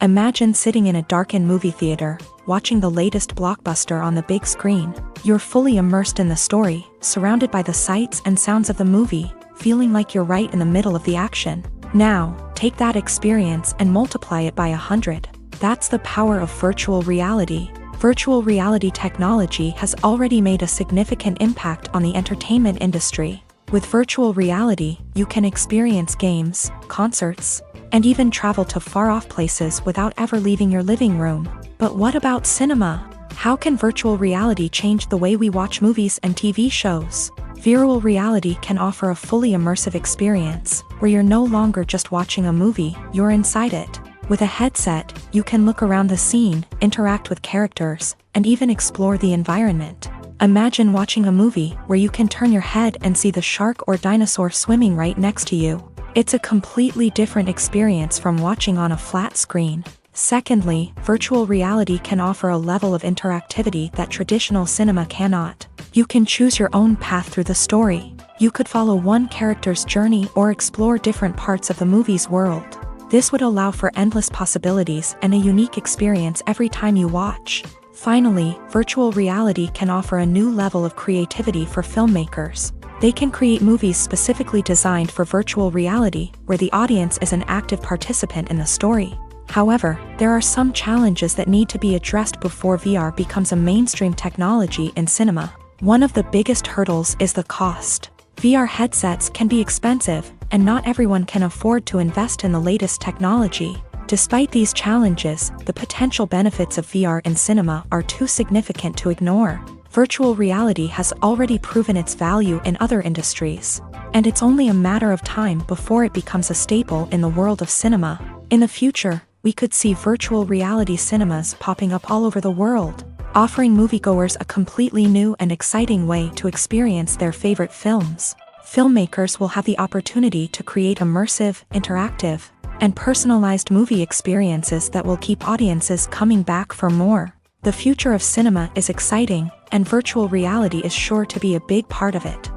Imagine sitting in a darkened movie theater, watching the latest blockbuster on the big screen. You're fully immersed in the story, surrounded by the sights and sounds of the movie, feeling like you're right in the middle of the action. Now, take that experience and multiply it by 100. That's the power of virtual reality. Virtual reality technology has already made a significant impact on the entertainment industry. With virtual reality, you can experience games, concerts, and even travel to far-off places without ever leaving your living room. But what about cinema? How can virtual reality change the way we watch movies and TV shows? Virtual reality can offer a fully immersive experience, where you're no longer just watching a movie, you're inside it. With a headset, you can look around the scene, interact with characters, and even explore the environment. Imagine watching a movie where you can turn your head and see the shark or dinosaur swimming right next to you. It's a completely different experience from watching on a flat screen. Secondly, virtual reality can offer a level of interactivity that traditional cinema cannot. You can choose your own path through the story. You could follow one character's journey or explore different parts of the movie's world. This would allow for endless possibilities and a unique experience every time you watch. Finally, virtual reality can offer a new level of creativity for filmmakers. They can create movies specifically designed for virtual reality, where the audience is an active participant in the story. However, there are some challenges that need to be addressed before VR becomes a mainstream technology in cinema. One of the biggest hurdles is the cost. VR headsets can be expensive, and not everyone can afford to invest in the latest technology. Despite these challenges, the potential benefits of VR in cinema are too significant to ignore. Virtual reality has already proven its value in other industries, and it's only a matter of time before it becomes a staple in the world of cinema. In the future, we could see virtual reality cinemas popping up all over the world, offering moviegoers a completely new and exciting way to experience their favorite films. Filmmakers will have the opportunity to create immersive, interactive, and personalized movie experiences that will keep audiences coming back for more. The future of cinema is exciting, and virtual reality is sure to be a big part of it.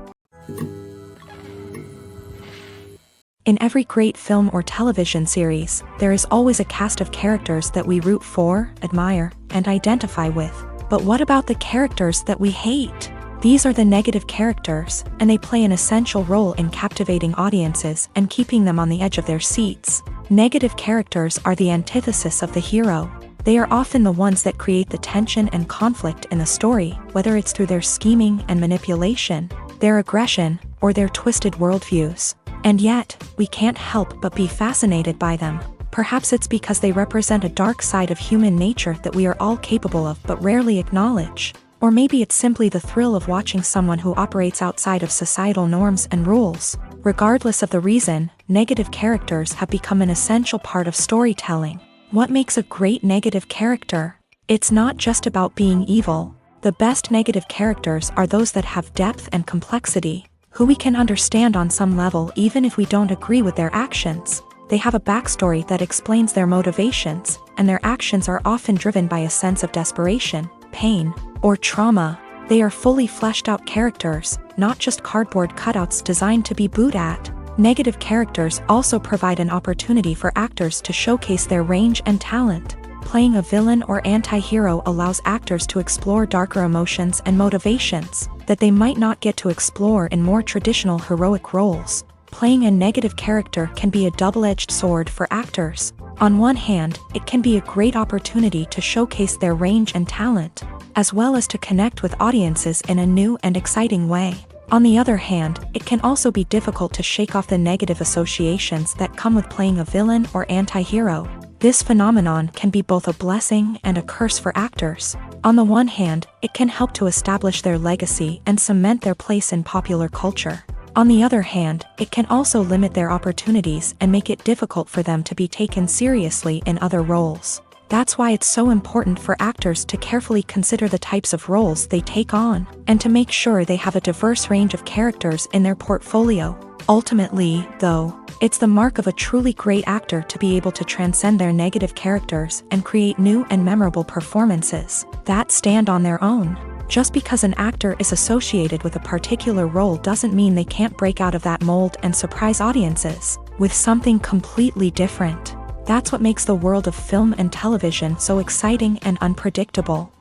In every great film or television series, there is always a cast of characters that we root for, admire, and identify with. But what about the characters that we hate? These are the negative characters, and they play an essential role in captivating audiences and keeping them on the edge of their seats. Negative characters are the antithesis of the hero. They are often the ones that create the tension and conflict in the story, whether it's through their scheming and manipulation, their aggression, or their twisted worldviews. And yet, we can't help but be fascinated by them. Perhaps it's because they represent a dark side of human nature that we are all capable of but rarely acknowledge. Or maybe it's simply the thrill of watching someone who operates outside of societal norms and rules. Regardless of the reason, negative characters have become an essential part of storytelling. What makes a great negative character? It's not just about being evil. The best negative characters are those that have depth and complexity, who we can understand on some level even if we don't agree with their actions. They have a backstory that explains their motivations, and their actions are often driven by a sense of desperation, pain, or trauma. They are fully fleshed out characters, not just cardboard cutouts designed to be booed at. Negative characters also provide an opportunity for actors to showcase their range and talent. Playing a villain or anti-hero allows actors to explore darker emotions and motivations that they might not get to explore in more traditional heroic roles. Playing a negative character can be a double-edged sword for actors. On one hand, it can be a great opportunity to showcase their range and talent, as well as to connect with audiences in a new and exciting way. On the other hand, it can also be difficult to shake off the negative associations that come with playing a villain or anti-hero. This phenomenon can be both a blessing and a curse for actors. On the one hand, it can help to establish their legacy and cement their place in popular culture. On the other hand, it can also limit their opportunities and make it difficult for them to be taken seriously in other roles. That's why it's so important for actors to carefully consider the types of roles they take on, and to make sure they have a diverse range of characters in their portfolio. Ultimately, though, it's the mark of a truly great actor to be able to transcend their negative characters and create new and memorable performances that stand on their own. Just because an actor is associated with a particular role doesn't mean they can't break out of that mold and surprise audiences with something completely different. That's what makes the world of film and television so exciting and unpredictable.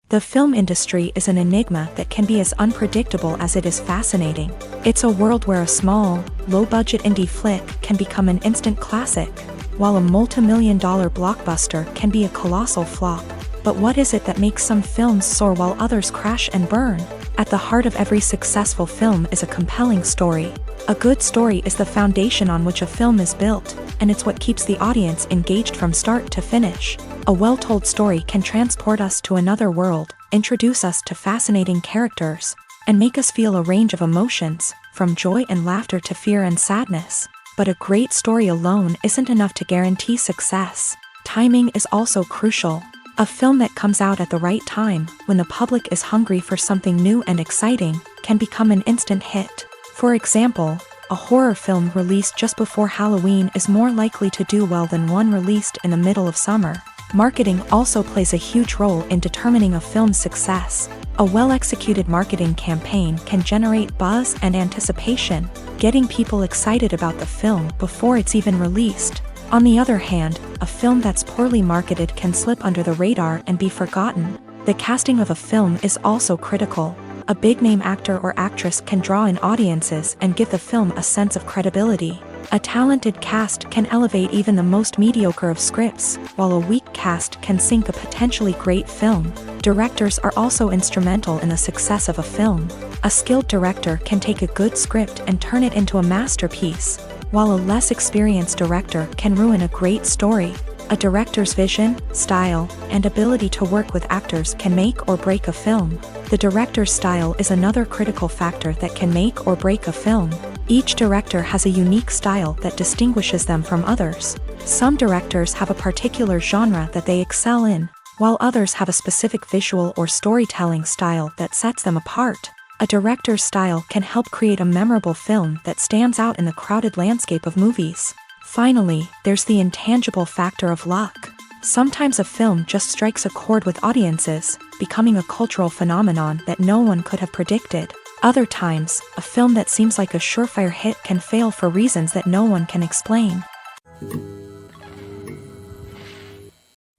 The film industry is an enigma that can be as unpredictable as it is fascinating. It's a world where a small, low-budget indie flick can become an instant classic, while a multi-million-dollar blockbuster can be a colossal flop. But what is it that makes some films soar while others crash and burn? At the heart of every successful film is a compelling story. A good story is the foundation on which a film is built, and it's what keeps the audience engaged from start to finish. A well-told story can transport us to another world, introduce us to fascinating characters, and make us feel a range of emotions, from joy and laughter to fear and sadness. But a great story alone isn't enough to guarantee success. Timing is also crucial. A film that comes out at the right time, when the public is hungry for something new and exciting, can become an instant hit. For example, a horror film released just before Halloween is more likely to do well than one released in the middle of summer. Marketing also plays a huge role in determining a film's success. A well-executed marketing campaign can generate buzz and anticipation, getting people excited about the film before it's even released. On the other hand, a film that's poorly marketed can slip under the radar and be forgotten. The casting of a film is also critical. A big-name actor or actress can draw in audiences and give the film a sense of credibility. A talented cast can elevate even the most mediocre of scripts, while a weak cast can sink a potentially great film. Directors are also instrumental in the success of a film. A skilled director can take a good script and turn it into a masterpiece, while a less experienced director can ruin a great story. A director's vision, style, and ability to work with actors can make or break a film. The director's style is another critical factor that can make or break a film. Each director has a unique style that distinguishes them from others. Some directors have a particular genre that they excel in, while others have a specific visual or storytelling style that sets them apart. A director's style can help create a memorable film that stands out in the crowded landscape of movies. Finally, there's the intangible factor of luck. Sometimes a film just strikes a chord with audiences, becoming a cultural phenomenon that no one could have predicted. Other times, a film that seems like a surefire hit can fail for reasons that no one can explain.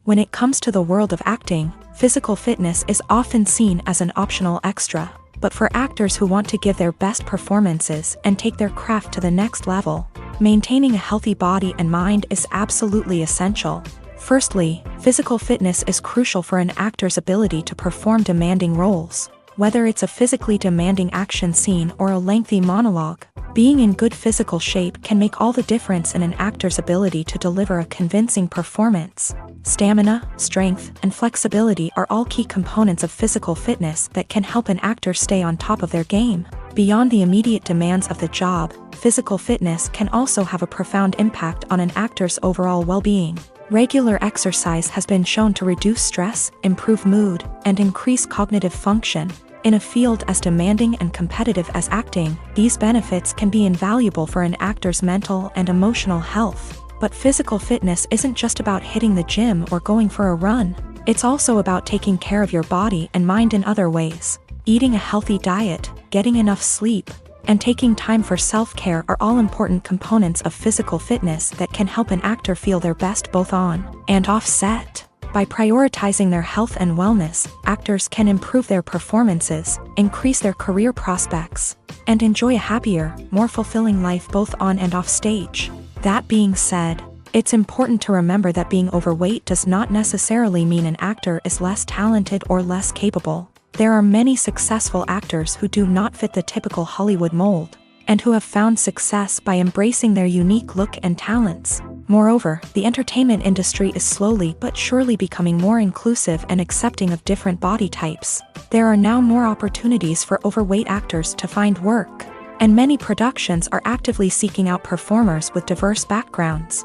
When it comes to the world of acting, physical fitness is often seen as an optional extra. But for actors who want to give their best performances and take their craft to the next level, Maintaining a healthy body and mind is absolutely essential. Firstly, physical fitness is crucial for an actor's ability to perform demanding roles. Whether it's a physically demanding action scene or a lengthy monologue, being in good physical shape can make all the difference in an actor's ability to deliver a convincing performance. Stamina, strength, and flexibility are all key components of physical fitness that can help an actor stay on top of their game. Beyond the immediate demands of the job, physical fitness can also have a profound impact on an actor's overall well-being. Regular exercise has been shown to reduce stress, improve mood, and increase cognitive function. In a field as demanding and competitive as acting, these benefits can be invaluable for an actor's mental and emotional health. But physical fitness isn't just about hitting the gym or going for a run. It's also about taking care of your body and mind in other ways. Eating a healthy diet, getting enough sleep, and taking time for self-care are all important components of physical fitness that can help an actor feel their best both on and off set. By prioritizing their health and wellness, actors can improve their performances, increase their career prospects, and enjoy a happier, more fulfilling life both on and off stage. That being said, it's important to remember that being overweight does not necessarily mean an actor is less talented or less capable. There are many successful actors who do not fit the typical Hollywood mold, and who have found success by embracing their unique look and talents. Moreover, the entertainment industry is slowly but surely becoming more inclusive and accepting of different body types. There are now more opportunities for overweight actors to find work, and many productions are actively seeking out performers with diverse backgrounds.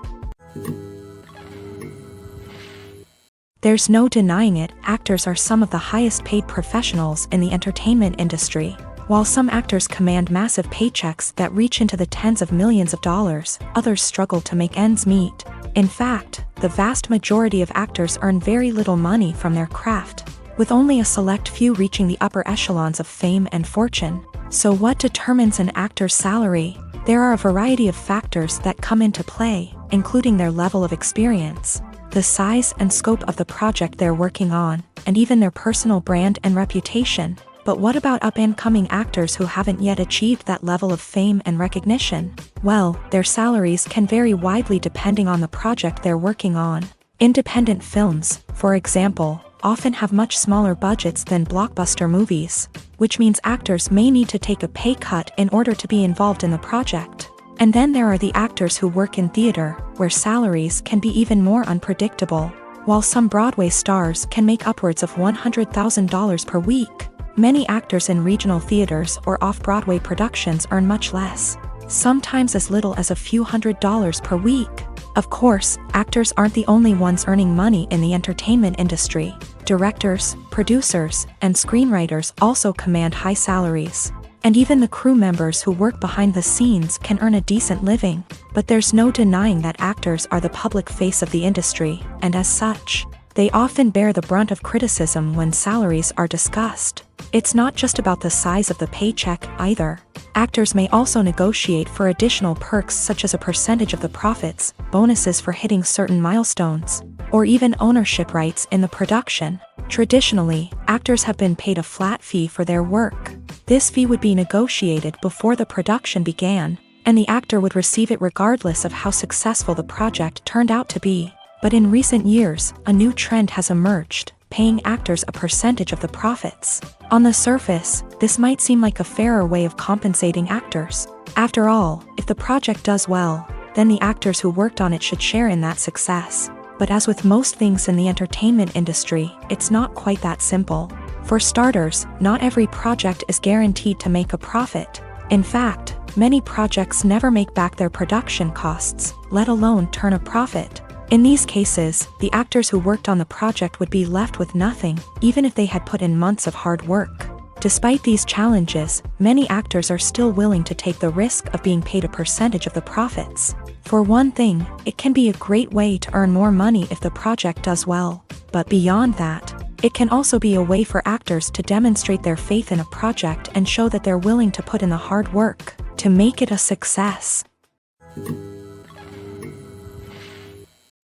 There's no denying it, actors are some of the highest paid professionals in the entertainment industry. While some actors command massive paychecks that reach into the tens of millions of dollars, others struggle to make ends meet. In fact, the vast majority of actors earn very little money from their craft, with only a select few reaching the upper echelons of fame and fortune. So what determines an actor's salary? There are a variety of factors that come into play, including their level of experience, the size and scope of the project they're working on, and even their personal brand and reputation. But what about up-and-coming actors who haven't yet achieved that level of fame and recognition? Well, their salaries can vary widely depending on the project they're working on. Independent films, for example, often have much smaller budgets than blockbuster movies, which means actors may need to take a pay cut in order to be involved in the project. And then there are the actors who work in theater, where salaries can be even more unpredictable. While some Broadway stars can make upwards of $100,000 per week, many actors in regional theaters or off-Broadway productions earn much less, sometimes as little as a few $100s per week. Of course, actors aren't the only ones earning money in the entertainment industry. Directors, producers, and screenwriters also command high salaries. And even the crew members who work behind the scenes can earn a decent living. But there's no denying that actors are the public face of the industry, and as such, they often bear the brunt of criticism when salaries are discussed. It's not just about the size of the paycheck, either. Actors may also negotiate for additional perks such as a percentage of the profits, bonuses for hitting certain milestones, or even ownership rights in the production. Traditionally, actors have been paid a flat fee for their work. This fee would be negotiated before the production began, and the actor would receive it regardless of how successful the project turned out to be. But in recent years, a new trend has emerged, paying actors a percentage of the profits. On the surface, this might seem like a fairer way of compensating actors. After all, if the project does well, then the actors who worked on it should share in that success. But as with most things in the entertainment industry, it's not quite that simple. For starters, not every project is guaranteed to make a profit. In fact, many projects never make back their production costs, let alone turn a profit. In these cases, the actors who worked on the project would be left with nothing, even if they had put in months of hard work. Despite these challenges, many actors are still willing to take the risk of being paid a percentage of the profits. For one thing, it can be a great way to earn more money if the project does well. But beyond that, it can also be a way for actors to demonstrate their faith in a project and show that they're willing to put in the hard work to make it a success.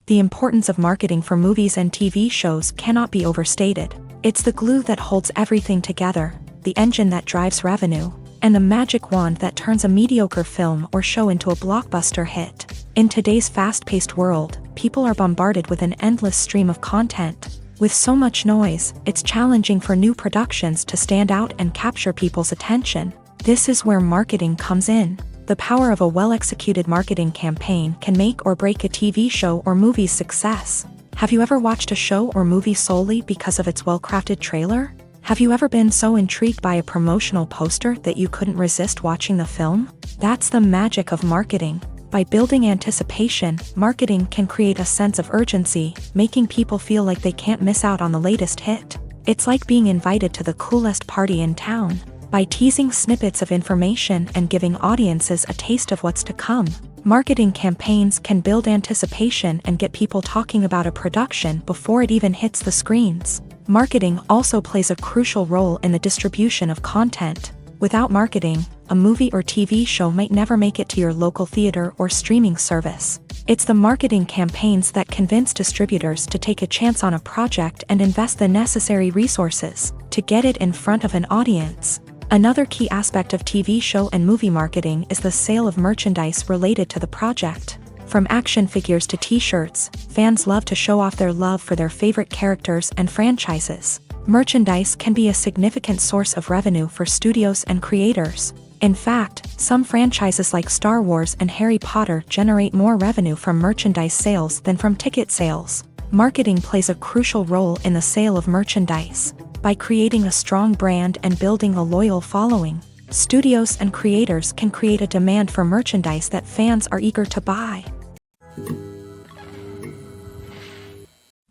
The importance of marketing for movies and TV shows cannot be overstated. It's the glue that holds everything together, the engine that drives revenue, and the magic wand that turns a mediocre film or show into a blockbuster hit. In today's fast-paced world, people are bombarded with an endless stream of content. With so much noise, it's challenging for new productions to stand out and capture people's attention. This is where marketing comes in. The power of a well-executed marketing campaign can make or break a TV show or movie's success. Have you ever watched a show or movie solely because of its well-crafted trailer? Have you ever been so intrigued by a promotional poster that you couldn't resist watching the film? That's the magic of marketing. By building anticipation, marketing can create a sense of urgency, making people feel like they can't miss out on the latest hit. It's like being invited to the coolest party in town. By teasing snippets of information and giving audiences a taste of what's to come, marketing campaigns can build anticipation and get people talking about a production before it even hits the screens. Marketing also plays a crucial role in the distribution of content. Without marketing, a movie or TV show might never make it to your local theater or streaming service. It's the marketing campaigns that convince distributors to take a chance on a project and invest the necessary resources to get it in front of an audience. Another key aspect of TV show and movie marketing is the sale of merchandise related to the project. From action figures to t-shirts, fans love to show off their love for their favorite characters and franchises. Merchandise can be a significant source of revenue for studios and creators. In fact, some franchises like Star Wars and Harry Potter generate more revenue from merchandise sales than from ticket sales. Marketing plays a crucial role in the sale of merchandise. By creating a strong brand and building a loyal following, studios and creators can create a demand for merchandise that fans are eager to buy.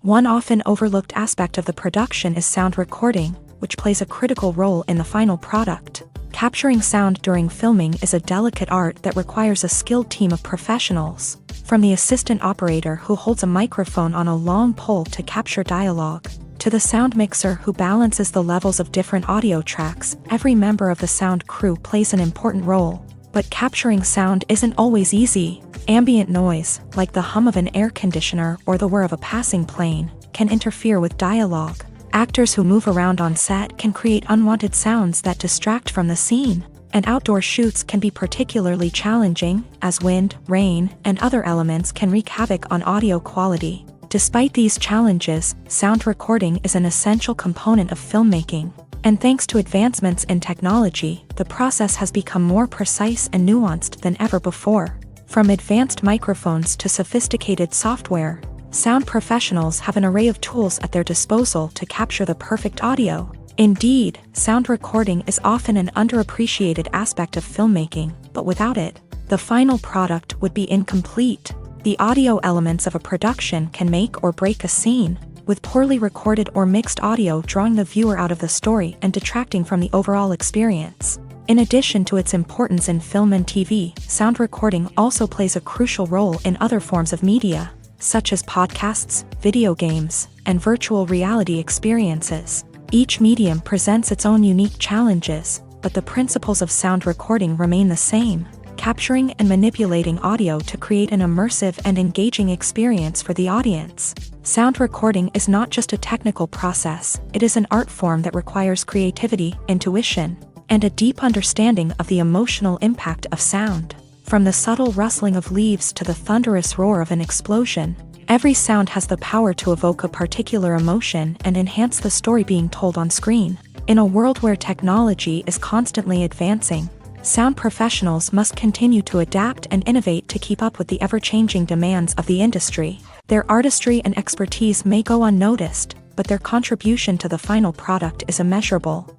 One often overlooked aspect of the production is sound recording, which plays a critical role in the final product. Capturing sound during filming is a delicate art that requires a skilled team of professionals. From the assistant operator who holds a microphone on a long pole to capture dialogue, to the sound mixer who balances the levels of different audio tracks, every member of the sound crew plays an important role. But capturing sound isn't always easy. Ambient noise, like the hum of an air conditioner or the whir of a passing plane, can interfere with dialogue. Actors who move around on set can create unwanted sounds that distract from the scene. And outdoor shoots can be particularly challenging, as wind, rain, and other elements can wreak havoc on audio quality. Despite these challenges, sound recording is an essential component of filmmaking. And thanks to advancements in technology, the process has become more precise and nuanced than ever before. From advanced microphones to sophisticated software, sound professionals have an array of tools at their disposal to capture the perfect audio. Indeed, sound recording is often an underappreciated aspect of filmmaking, but without it, the final product would be incomplete. The audio elements of a production can make or break a scene, with poorly recorded or mixed audio drawing the viewer out of the story and detracting from the overall experience. In addition to its importance in film and TV, sound recording also plays a crucial role in other forms of media, such as podcasts, video games, and virtual reality experiences. Each medium presents its own unique challenges, but the principles of sound recording remain the same: capturing and manipulating audio to create an immersive and engaging experience for the audience. Sound recording is not just a technical process, it is an art form that requires creativity, intuition, and a deep understanding of the emotional impact of sound. From the subtle rustling of leaves to the thunderous roar of an explosion, every sound has the power to evoke a particular emotion and enhance the story being told on screen. In a world where technology is constantly advancing, sound professionals must continue to adapt and innovate to keep up with the ever-changing demands of the industry. Their artistry and expertise may go unnoticed, but their contribution to the final product is immeasurable.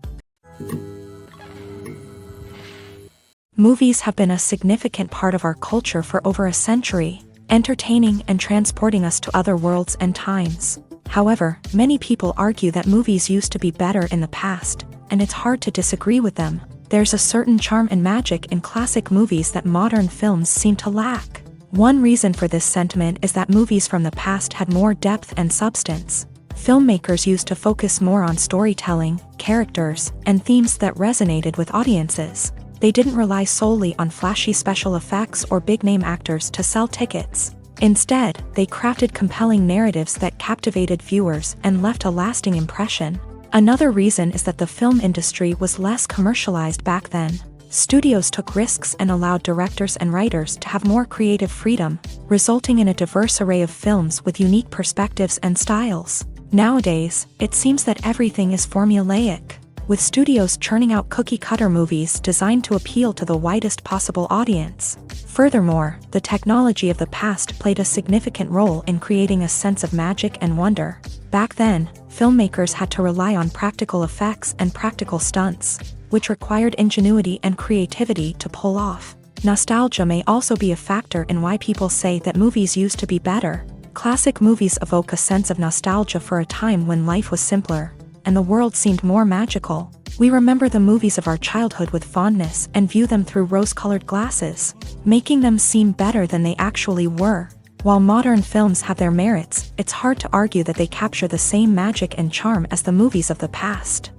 Movies have been a significant part of our culture for over a century, entertaining and transporting us to other worlds and times. However, many people argue that movies used to be better in the past, and it's hard to disagree with them. There's a certain charm and magic in classic movies that modern films seem to lack. One reason for this sentiment is that movies from the past had more depth and substance. Filmmakers used to focus more on storytelling, characters, and themes that resonated with audiences. They didn't rely solely on flashy special effects or big-name actors to sell tickets. Instead, they crafted compelling narratives that captivated viewers and left a lasting impression. Another reason is that the film industry was less commercialized back then. Studios took risks and allowed directors and writers to have more creative freedom, resulting in a diverse array of films with unique perspectives and styles. Nowadays, it seems that everything is formulaic, with studios churning out cookie-cutter movies designed to appeal to the widest possible audience. Furthermore, the technology of the past played a significant role in creating a sense of magic and wonder. Back then, filmmakers had to rely on practical effects and practical stunts, which required ingenuity and creativity to pull off. Nostalgia may also be a factor in why people say that movies used to be better. Classic movies evoke a sense of nostalgia for a time when life was simpler, and the world seemed more magical. We remember the movies of our childhood with fondness and view them through rose-colored glasses, making them seem better than they actually were. While modern films have their merits, it's hard to argue that they capture the same magic and charm as the movies of the past.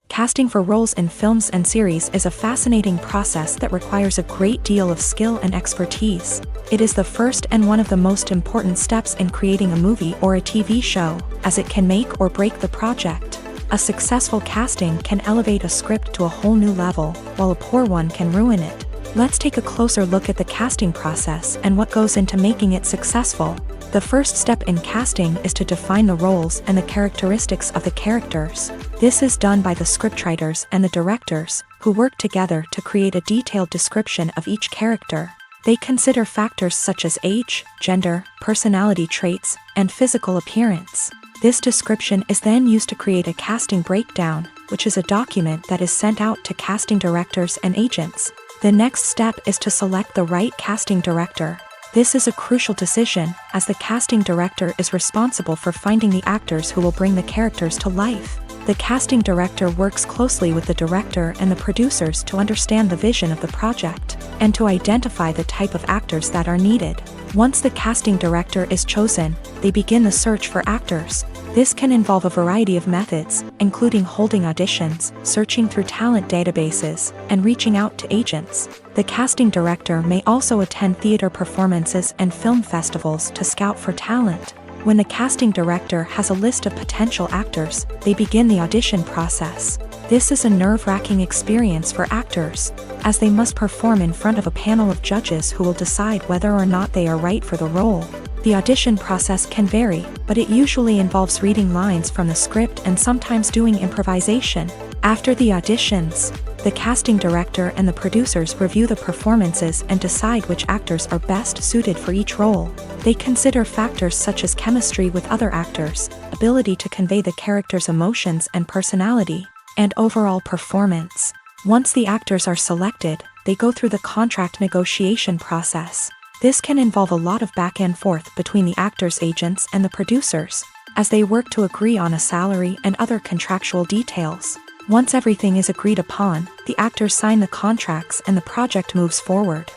Casting for roles in films and series is a fascinating process that requires a great deal of skill and expertise. It is the first and one of the most important steps in creating a movie or a TV show, as it can make or break the project. A successful casting can elevate a script to a whole new level, while a poor one can ruin it. Let's take a closer look at the casting process and what goes into making it successful. The first step in casting is to define the roles and the characteristics of the characters. This is done by the scriptwriters and the directors, who work together to create a detailed description of each character. They consider factors such as age, gender, personality traits, and physical appearance. This description is then used to create a casting breakdown, which is a document that is sent out to casting directors and agents. The next step is to select the right casting director. This is a crucial decision, as the casting director is responsible for finding the actors who will bring the characters to life. The casting director works closely with the director and the producers to understand the vision of the project, and to identify the type of actors that are needed. Once the casting director is chosen, they begin the search for actors. This can involve a variety of methods, including holding auditions, searching through talent databases, and reaching out to agents. The casting director may also attend theater performances and film festivals to scout for talent. When the casting director has a list of potential actors, they begin the audition process. This is a nerve-wracking experience for actors, as they must perform in front of a panel of judges who will decide whether or not they are right for the role. The audition process can vary, but it usually involves reading lines from the script and sometimes doing improvisation. After the auditions, the casting director and the producers review the performances and decide which actors are best suited for each role. They consider factors such as chemistry with other actors, ability to convey the character's emotions and personality, and overall performance. Once the actors are selected, they go through the contract negotiation process. This can involve a lot of back and forth between the actors' agents and the producers, as they work to agree on a salary and other contractual details. Once everything is agreed upon, the actors sign the contracts and the project moves forward.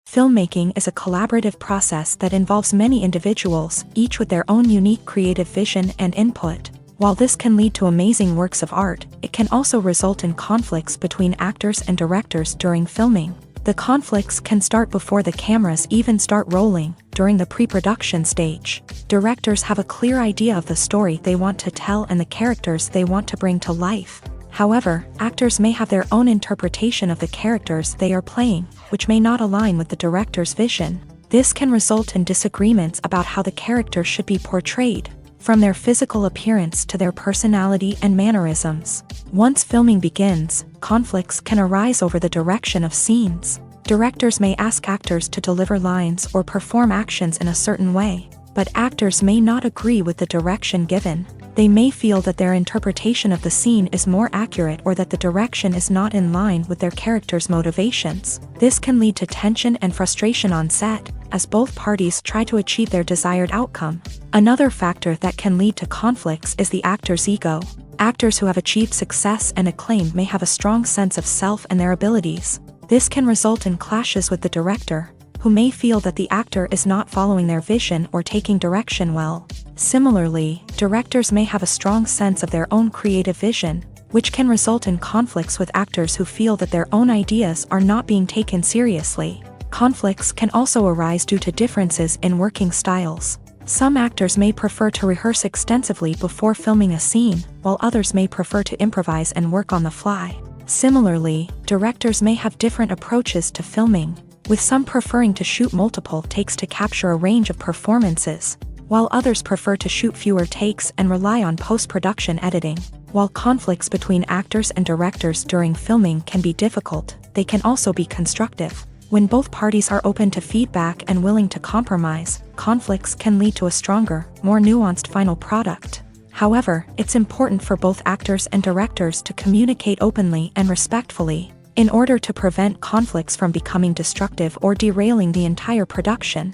Filmmaking is a collaborative process that involves many individuals, each with their own unique creative vision and input. While this can lead to amazing works of art, it can also result in conflicts between actors and directors during filming. The conflicts can start before the cameras even start rolling, during the pre-production stage. Directors have a clear idea of the story they want to tell and the characters they want to bring to life. However, actors may have their own interpretation of the characters they are playing, which may not align with the director's vision. This can result in disagreements about how the character should be portrayed, from their physical appearance to their personality and mannerisms. Once filming begins, conflicts can arise over the direction of scenes. Directors may ask actors to deliver lines or perform actions in a certain way, but actors may not agree with the direction given. They may feel that their interpretation of the scene is more accurate or that the direction is not in line with their character's motivations. This can lead to tension and frustration on set, as both parties try to achieve their desired outcome. Another factor that can lead to conflicts is the actor's ego. Actors who have achieved success and acclaim may have a strong sense of self and their abilities. This can result in clashes with the director, who may feel that the actor is not following their vision or taking direction well. Similarly, directors may have a strong sense of their own creative vision, which can result in conflicts with actors who feel that their own ideas are not being taken seriously. Conflicts can also arise due to differences in working styles. Some actors may prefer to rehearse extensively before filming a scene, while others may prefer to improvise and work on the fly. Similarly, directors may have different approaches to filming, with some preferring to shoot multiple takes to capture a range of performances, while others prefer to shoot fewer takes and rely on post-production editing. While conflicts between actors and directors during filming can be difficult, they can also be constructive. When both parties are open to feedback and willing to compromise, conflicts can lead to a stronger, more nuanced final product. However, it's important for both actors and directors to communicate openly and respectfully, in order to prevent conflicts from becoming destructive or derailing the entire production.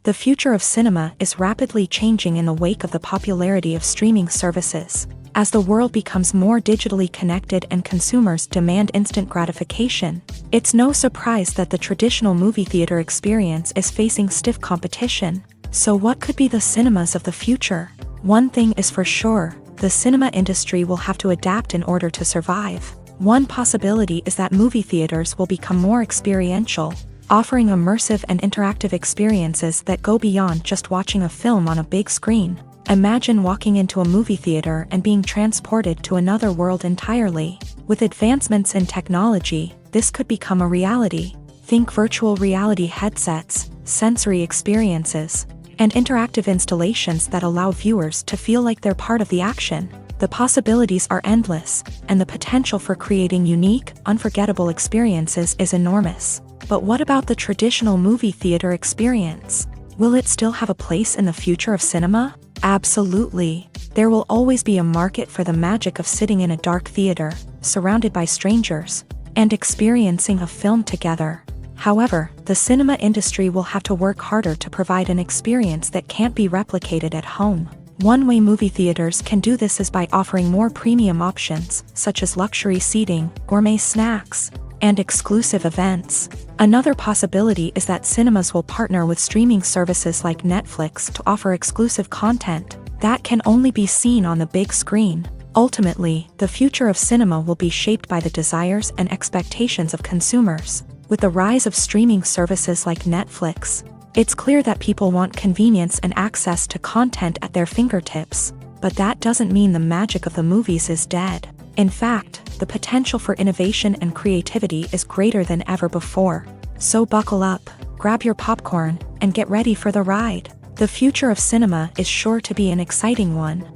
The future of cinema is rapidly changing in the wake of the popularity of streaming services. As the world becomes more digitally connected and consumers demand instant gratification, it's no surprise that the traditional movie theater experience is facing stiff competition. So what could be the cinemas of the future? One thing is for sure, the cinema industry will have to adapt in order to survive. One possibility is that movie theaters will become more experiential, offering immersive and interactive experiences that go beyond just watching a film on a big screen. Imagine walking into a movie theater and being transported to another world entirely. With advancements in technology, this could become a reality. Think virtual reality headsets, sensory experiences, and interactive installations that allow viewers to feel like they're part of the action. The possibilities are endless, and the potential for creating unique, unforgettable experiences is enormous. But what about the traditional movie theater experience? Will it still have a place in the future of cinema? Absolutely. There will always be a market for the magic of sitting in a dark theater, surrounded by strangers, and experiencing a film together. However, the cinema industry will have to work harder to provide an experience that can't be replicated at home. One way movie theaters can do this is by offering more premium options, such as luxury seating, gourmet snacks, and exclusive events. Another possibility is that cinemas will partner with streaming services like Netflix to offer exclusive content that can only be seen on the big screen. Ultimately, the future of cinema will be shaped by the desires and expectations of consumers. With the rise of streaming services like Netflix, it's clear that people want convenience and access to content at their fingertips. But that doesn't mean the magic of the movies is dead. In fact, the potential for innovation and creativity is greater than ever before. So buckle up, grab your popcorn, and get ready for the ride. The future of cinema is sure to be an exciting one.